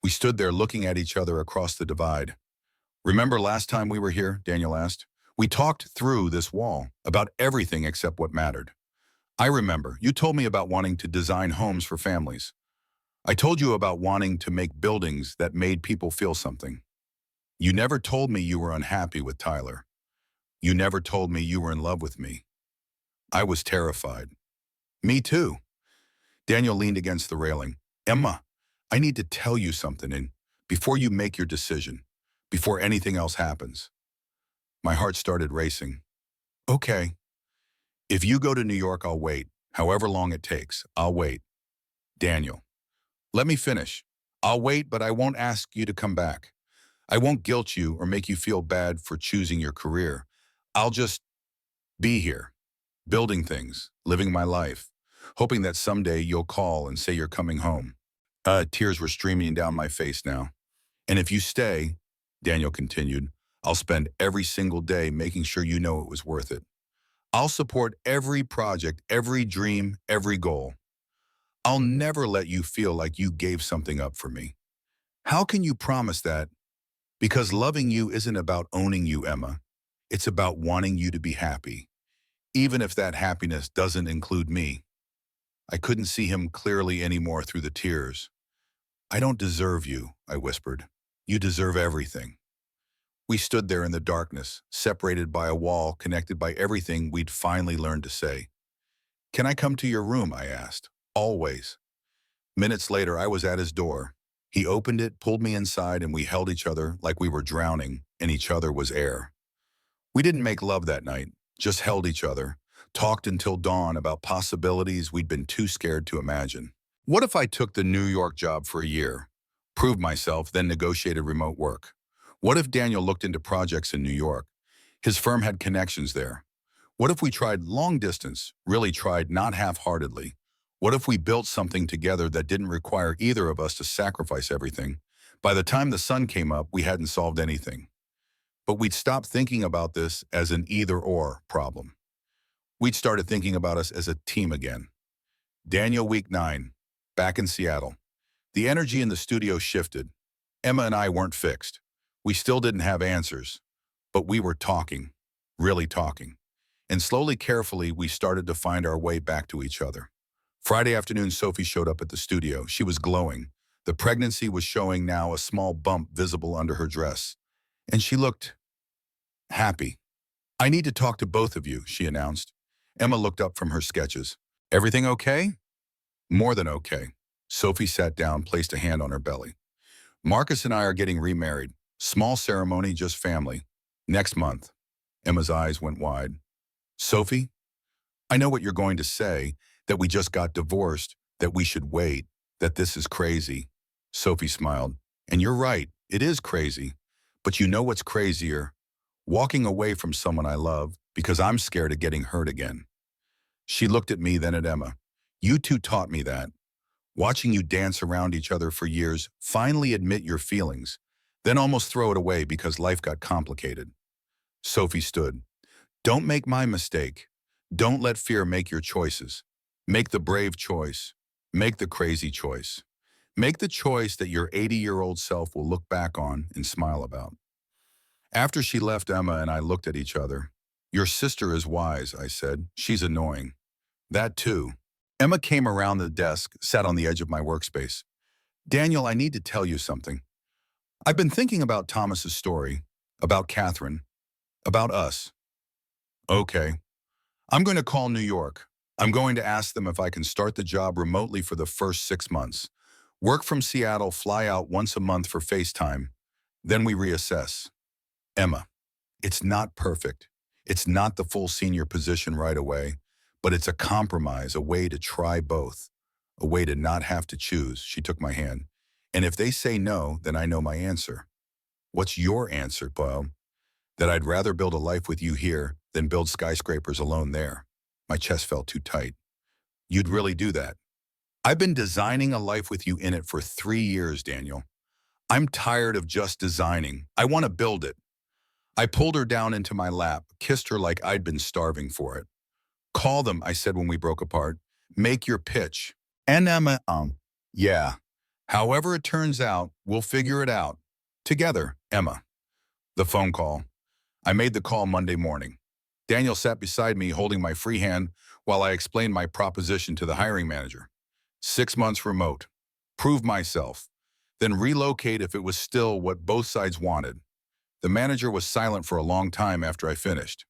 We stood there looking at each other across the divide. Remember last time we were here? Daniel asked. We talked through this wall, about everything except what mattered. I remember, you told me about wanting to design homes for families. I told you about wanting to make buildings that made people feel something. You never told me you were unhappy with Tyler. You never told me you were in love with me. I was terrified. Me too. Daniel leaned against the railing. Emma, I need to tell you something, and before you make your decision, before anything else happens. My heart started racing. Okay, if you go to New York, I'll wait. However long it takes, I'll wait. Daniel, let me finish. I'll wait, but I won't ask you to come back. I won't guilt you or make you feel bad for choosing your career. I'll just be here, building things, living my life, hoping that someday you'll call and say you're coming home. Tears were streaming down my face now. And if you stay, Daniel continued, I'll spend every single day making sure you know it was worth it. I'll support every project, every dream, every goal. I'll never let you feel like you gave something up for me. How can you promise that? Because loving you isn't about owning you, Emma. It's about wanting you to be happy, even if that happiness doesn't include me. I couldn't see him clearly anymore through the tears. I don't deserve you, I whispered. You deserve everything. We stood there in the darkness, separated by a wall connected by everything we'd finally learned to say. Can I come to your room? I asked. Always. Minutes later, I was at his door. He opened it, pulled me inside, and we held each other like we were drowning, and each other was air. We didn't make love that night, just held each other, talked until dawn about possibilities we'd been too scared to imagine. What if I took the New York job for a year, proved myself, then negotiated remote work? What if Daniel looked into projects in New York? His firm had connections there. What if we tried long distance, really tried, not half-heartedly? What if we built something together that didn't require either of us to sacrifice everything? By the time the sun came up, we hadn't solved anything. But we'd stopped thinking about this as an either-or problem. We'd started thinking about us as a team again. Daniel, week 9, back in Seattle. The energy in the studio shifted. Emma and I weren't fixed. We still didn't have answers, but we were talking, really talking. And slowly, carefully, we started to find our way back to each other. Friday afternoon, Sophie showed up at the studio. She was glowing. The pregnancy was showing now, a small bump visible under her dress. And she looked happy. I need to talk to both of you, she announced. Emma looked up from her sketches. Everything okay? More than okay. Sophie sat down, placed a hand on her belly. Marcus and I are getting remarried. Small ceremony, just family. Next month. Emma's eyes went wide. Sophie, I know what you're going to say, that we just got divorced, that we should wait, that this is crazy. Sophie smiled. And you're right, it is crazy. But you know what's crazier? Walking away from someone I love because I'm scared of getting hurt again. She looked at me, then at Emma. You two taught me that. Watching you dance around each other for years, finally admit your feelings, then almost throw it away because life got complicated. Sophie stood. Don't make my mistake. Don't let fear make your choices. Make the brave choice. Make the crazy choice. Make the choice that your 80-year-old self will look back on and smile about. After she left, Emma and I looked at each other. Your sister is wise, I said. She's annoying. That too. Emma came around the desk, sat on the edge of my workspace. Daniel, I need to tell you something. I've been thinking about Thomas's story, about Catherine, about us. Okay. I'm going to call New York. I'm going to ask them if I can start the job remotely for the first 6 months. Work from Seattle, fly out once a month for FaceTime. Then we reassess. Emma, it's not perfect. It's not the full senior position right away, but it's a compromise, a way to try both, a way to not have to choose. She took my hand. And if they say no, then I know my answer. What's your answer, Bob? That I'd rather build a life with you here than build skyscrapers alone there. My chest felt too tight. You'd really do that? I've been designing a life with you in it for 3 years, Daniel. I'm tired of just designing. I want to build it. I pulled her down into my lap, kissed her like I'd been starving for it. Call them, I said when we broke apart. Make your pitch. And Emma, yeah. However it turns out, we'll figure it out. Together, Emma. The phone call. I made the call Monday morning. Daniel sat beside me holding my free hand while I explained my proposition to the hiring manager. 6 months remote. Prove myself. Then relocate if it was still what both sides wanted. The manager was silent for a long time after I finished.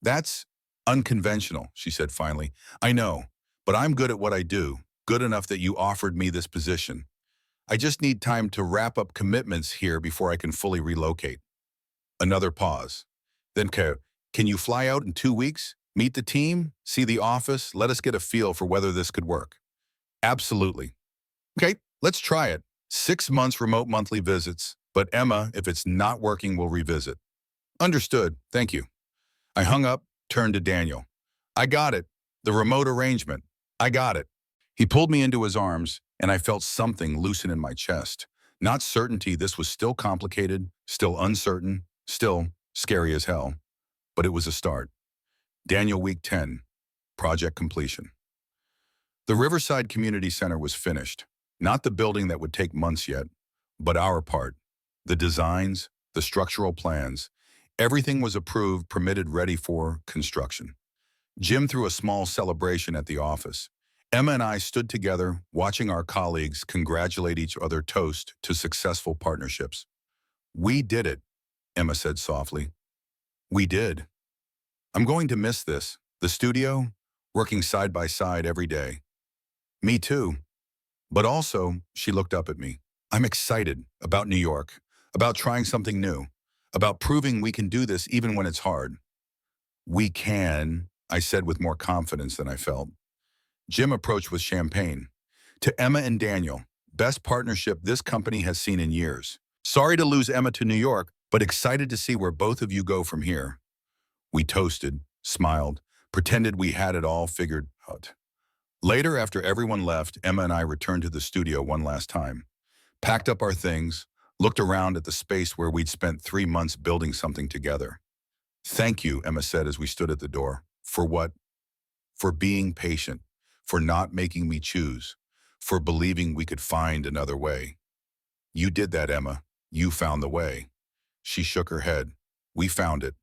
That's unconventional, she said finally. I know, but I'm good at what I do, good enough that you offered me this position. I just need time to wrap up commitments here before I can fully relocate. Another pause. Then, can you fly out in 2 weeks? Meet the team? See the office? Let us get a feel for whether this could work. Absolutely. Okay, let's try it. 6 months remote monthly visits. But Emma, if it's not working, we'll revisit. Understood. Thank you. I hung up, turned to Daniel. I got it. The remote arrangement. I got it. He pulled me into his arms, and I felt something loosen in my chest. Not certainty, this was still complicated, still uncertain, still scary as hell. But it was a start. Daniel, week 10, project completion. The Riverside Community Center was finished. Not the building that would take months yet, but our part. The designs, the structural plans, everything was approved, permitted, ready for construction. Jim threw a small celebration at the office. Emma and I stood together, watching our colleagues congratulate each other, toast to successful partnerships. We did it, Emma said softly. We did. I'm going to miss this, the studio, working side by side every day. Me too. But also, she looked up at me. I'm excited about New York, about trying something new, about proving we can do this even when it's hard. We can, I said with more confidence than I felt. Jim approached with champagne. To Emma and Daniel, best partnership this company has seen in years. Sorry to lose Emma to New York, but excited to see where both of you go from here. We toasted, smiled, pretended we had it all figured out. Later, after everyone left, Emma and I returned to the studio one last time, packed up our things, looked around at the space where we'd spent 3 months building something together. Thank you, Emma said as we stood at the door. For what? For being patient, for not making me choose, for believing we could find another way. You did that, Emma. You found the way. She shook her head. We found it.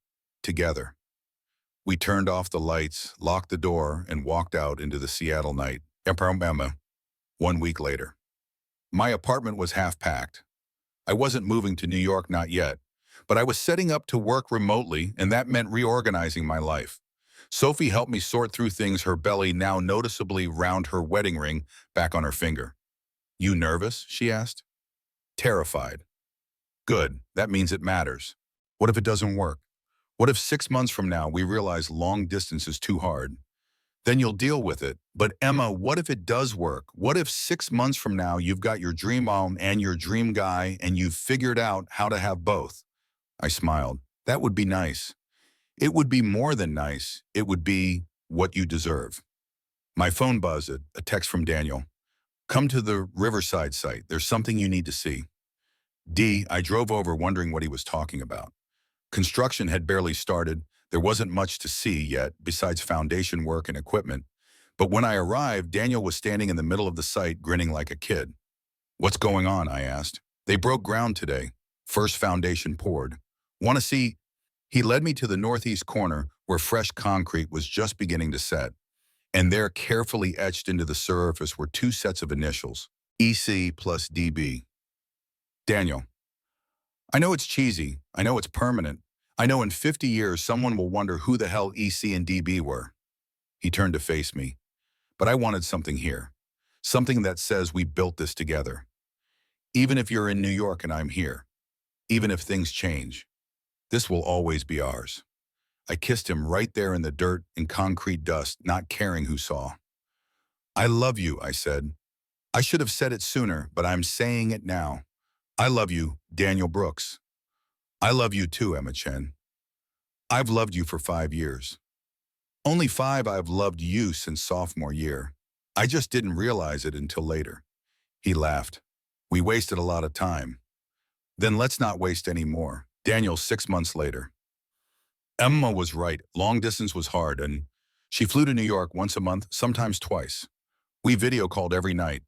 Together. We turned off the lights, locked the door, and walked out into the Seattle night. Emma, 1 week later. My apartment was half-packed. I wasn't moving to New York, not yet, but I was setting up to work remotely, and that meant reorganizing my life. Sophie helped me sort through things, her belly now noticeably round her wedding ring back on her finger. You nervous? She asked. Terrified. Good, that means it matters. What if it doesn't work? What if 6 months from now we realize long distance is too hard? Then you'll deal with it. But Emma, what if it does work? What if 6 months from now you've got your dream home and your dream guy and you've figured out how to have both? I smiled. That would be nice. It would be more than nice. It would be what you deserve. My phone buzzed, a text from Daniel. Come to the Riverside site. There's something you need to see. I drove over wondering what he was talking about. Construction had barely started. There wasn't much to see yet besides foundation work and equipment. But when I arrived, Daniel was standing in the middle of the site, grinning like a kid. What's going on? I asked. They broke ground today. First foundation poured. Want to see? He led me to the northeast corner where fresh concrete was just beginning to set. And there, carefully etched into the surface, were 2 sets of initials, EC plus DB. Daniel, I know it's cheesy. I know it's permanent. I know in 50 years someone will wonder who the hell EC and DB were. He turned to face me. But I wanted something here. Something that says we built this together. Even if you're in New York and I'm here. Even if things change. This will always be ours. I kissed him right there in the dirt and concrete dust, not caring who saw. I love you, I said. I should have said it sooner, but I'm saying it now. I love you, Daniel Brooks. I love you too, Emma Chen. I've loved you for 5 years. Only 5. I've loved you since sophomore year. I just didn't realize it until later. He laughed. We wasted a lot of time. Then let's not waste any more. Daniel, 6 months later. Emma was right. Long distance was hard, and she flew to New York once a month, sometimes twice. We video called every night,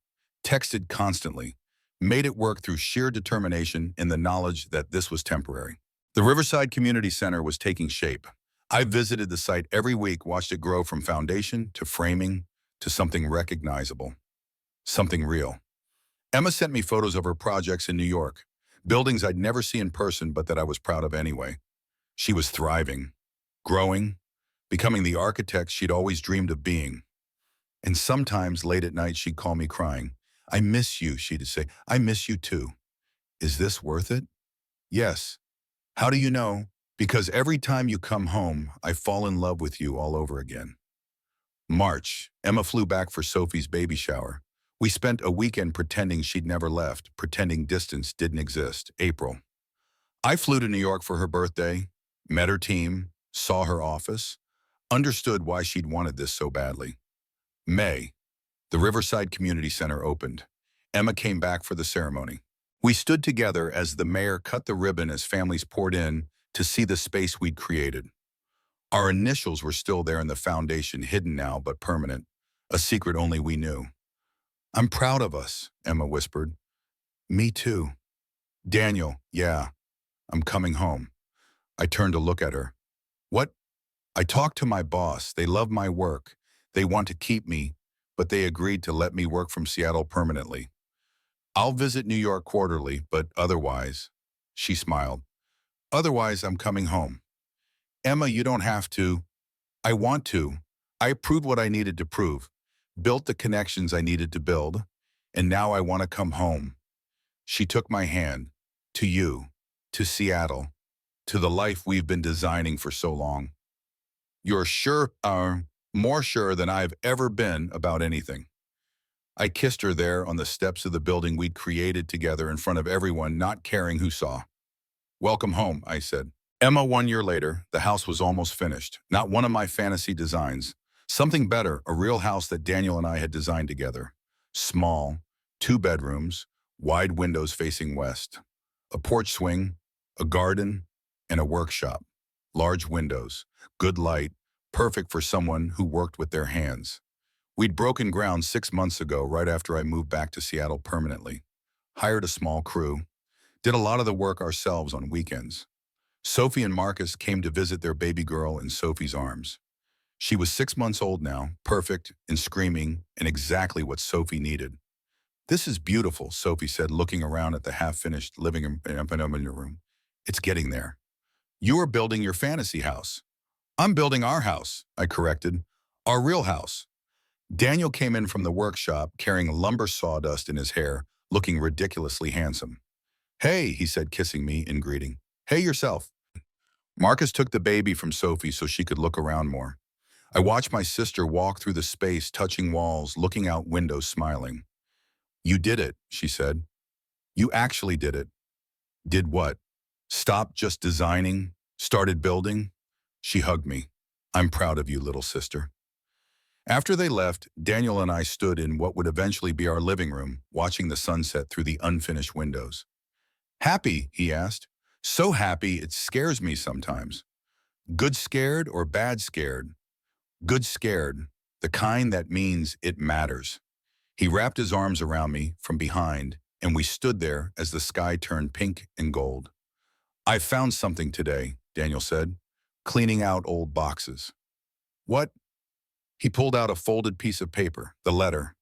texted constantly, made it work through sheer determination in the knowledge that this was temporary. The Riverside Community Center was taking shape. I visited the site every week, watched it grow from foundation to framing to something recognizable, something real. Emma sent me photos of her projects in New York, buildings I'd never see in person but that I was proud of anyway. She was thriving, growing, becoming the architect she'd always dreamed of being. And sometimes late at night she'd call me crying. I miss you, she'd say. I miss you too. Is this worth it? Yes. How do you know? Because every time you come home, I fall in love with you all over again. March, Emma flew back for Sophie's baby shower. We spent a weekend pretending she'd never left, pretending distance didn't exist. April. I flew to New York for her birthday, met her team, saw her office, understood why she'd wanted this so badly. May. The Riverside Community Center opened. Emma came back for the ceremony. We stood together as the mayor cut the ribbon as families poured in to see the space we'd created. Our initials were still there in the foundation, hidden now but permanent, a secret only we knew. I'm proud of us, Emma whispered. Me too. Daniel, yeah, I'm coming home. I turned to look at her. What? I talked to my boss. They love my work. They want to keep me, but they agreed to let me work from Seattle permanently. I'll visit New York quarterly, but otherwise, she smiled. Otherwise, I'm coming home. Emma, you don't have to. I want to. I proved what I needed to prove, built the connections I needed to build, and now I want to come home. She took my hand. To you, to Seattle, to the life we've been designing for so long. You're sure, more sure than I've ever been about anything. I kissed her there on the steps of the building we'd created together in front of everyone, not caring who saw. Welcome home, I said. Emma, 1 year later, the house was almost finished. Not one of my fantasy designs. Something better, a real house that Daniel and I had designed together. Small, 2 bedrooms, wide windows facing west. A porch swing, a garden, and a workshop. Large windows, good light, perfect for someone who worked with their hands. We'd broken ground 6 months ago, right after I moved back to Seattle permanently. Hired a small crew. Did a lot of the work ourselves on weekends. Sophie and Marcus came to visit their baby girl in Sophie's arms. She was 6 months old now, perfect and screaming, and exactly what Sophie needed. This is beautiful, Sophie said, looking around at the half-finished living room. It's getting there. You are building your fantasy house. I'm building our house, I corrected. Our real house. Daniel came in from the workshop carrying lumber sawdust in his hair, looking ridiculously handsome. Hey, he said, kissing me in greeting. Hey yourself. Marcus took the baby from Sophie so she could look around more. I watched my sister walk through the space, touching walls, looking out windows, smiling. You did it, she said. You actually did it. Did what? Stopped just designing? Started building? She hugged me. I'm proud of you, little sister. After they left, Daniel and I stood in what would eventually be our living room, watching the sunset through the unfinished windows. Happy, he asked. So happy it scares me sometimes. Good scared or bad scared? Good scared, the kind that means it matters. He wrapped his arms around me from behind, and we stood there as the sky turned pink and gold. I found something today, Daniel said, cleaning out old boxes. What? He pulled out a folded piece of paper, the letter,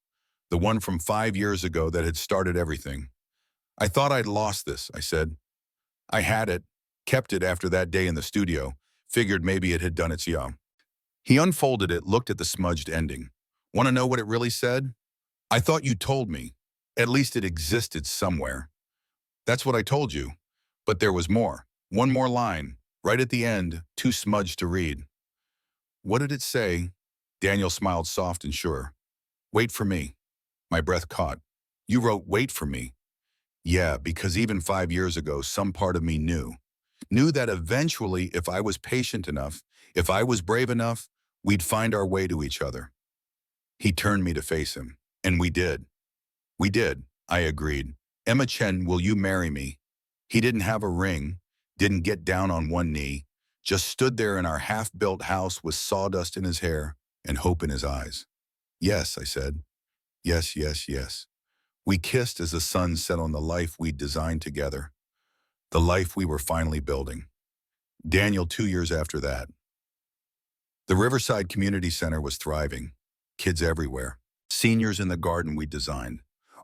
the one from 5 years ago that had started everything. I thought I'd lost this, I said. I had it, kept it after that day in the studio, figured maybe it had done its job. He unfolded it, looked at the smudged ending. Want to know what it really said? I thought you told me. At least it existed somewhere. That's what I told you. But there was more. One more line, right at the end, too smudged to read. What did it say? Daniel smiled soft and sure. Wait for me. My breath caught. You wrote wait for me. Yeah, because even 5 years ago, some part of me knew that eventually, if I was patient enough, if I was brave enough, we'd find our way to each other. He turned me to face him, and we did. We did, I agreed. Emma Chen, will you marry me? He didn't have a ring, didn't get down on one knee, just stood there in our half-built house with sawdust in his hair and hope in his eyes. Yes, I said. Yes, yes, yes. We kissed as the sun set on the life we'd designed together, the life we were finally building. Daniel, 2 years after that. The Riverside Community Center was thriving. Kids everywhere. Seniors in the garden we designed.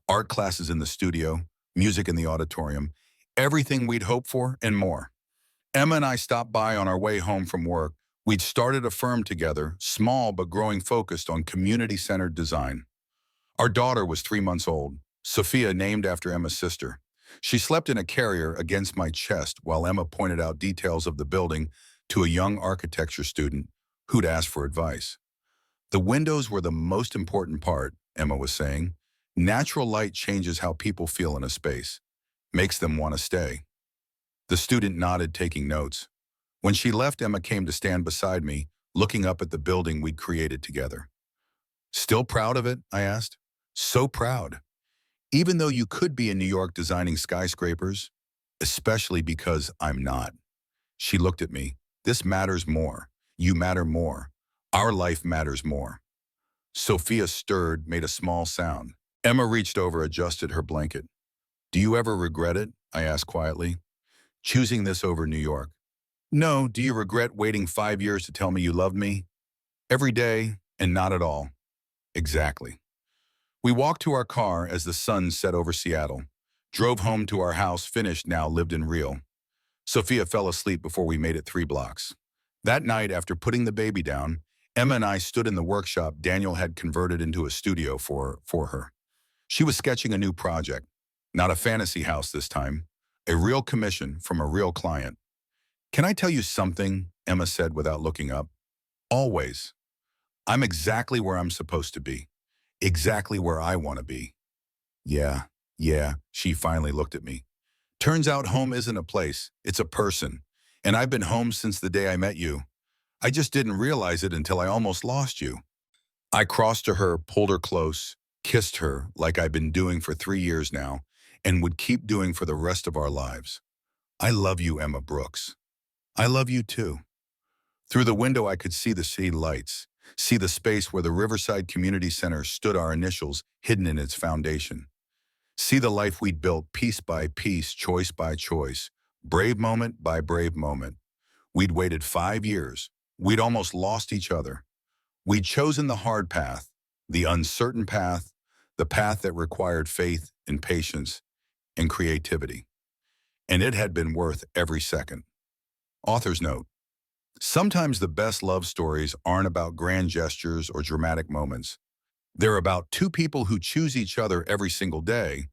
Art classes in the studio, music in the auditorium. Everything we'd hoped for and more. Emma and I stopped by on our way home from work. We'd started a firm together, small but growing, focused on community-centered design. Our daughter was 3 months old. Sophia, named after Emma's sister. She slept in a carrier against my chest while Emma pointed out details of the building to a young architecture student who'd asked for advice. The windows were the most important part, Emma was saying. Natural light changes how people feel in a space, makes them want to stay. The student nodded, taking notes. When she left, Emma came to stand beside me, looking up at the building we'd created together. Still proud of it? I asked. So proud. Even though you could be in New York designing skyscrapers, especially because I'm not. She looked at me. This matters more. You matter more. Our life matters more. Sophia stirred, made a small sound. Emma reached over, adjusted her blanket. Do you ever regret it? I asked quietly. Choosing this over New York. No, do you regret waiting 5 years to tell me you loved me? Every day, and not at all. Exactly. We walked to our car as the sun set over Seattle, drove home to our house, finished now, lived in real. Sophia fell asleep before we made it 3 blocks. That night, after putting the baby down, Emma and I stood in the workshop Daniel had converted into a studio for her. She was sketching a new project, not a fantasy house this time, a real commission from a real client. Can I tell you something? Emma said without looking up. Always. I'm exactly where I'm supposed to be. Exactly where I want to be. Yeah, she finally looked at me. Turns out home isn't a place, it's a person. And I've been home since the day I met you. I just didn't realize it until I almost lost you. I crossed to her, pulled her close, kissed her like I've been doing for 3 years now, and would keep doing for the rest of our lives. I love you, Emma Brooks. I love you too. Through the window I could see the city lights, see the space where the Riverside Community Center stood, our initials hidden in its foundation. See the life we'd built piece by piece, choice by choice, brave moment by brave moment. We'd waited 5 years. We'd almost lost each other. We'd chosen the hard path, the uncertain path, the path that required faith and patience and creativity. And it had been worth every second. Author's note. Sometimes the best love stories aren't about grand gestures or dramatic moments. They're about two people who choose each other every single day,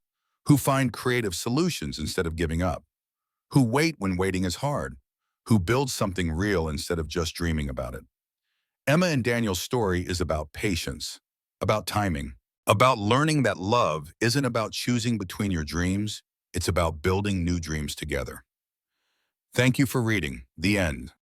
who find creative solutions instead of giving up, who wait when waiting is hard, who build something real instead of just dreaming about it. Emma and Daniel's story is about patience, about timing, about learning that love isn't about choosing between your dreams, it's about building new dreams together. Thank you for reading. The end.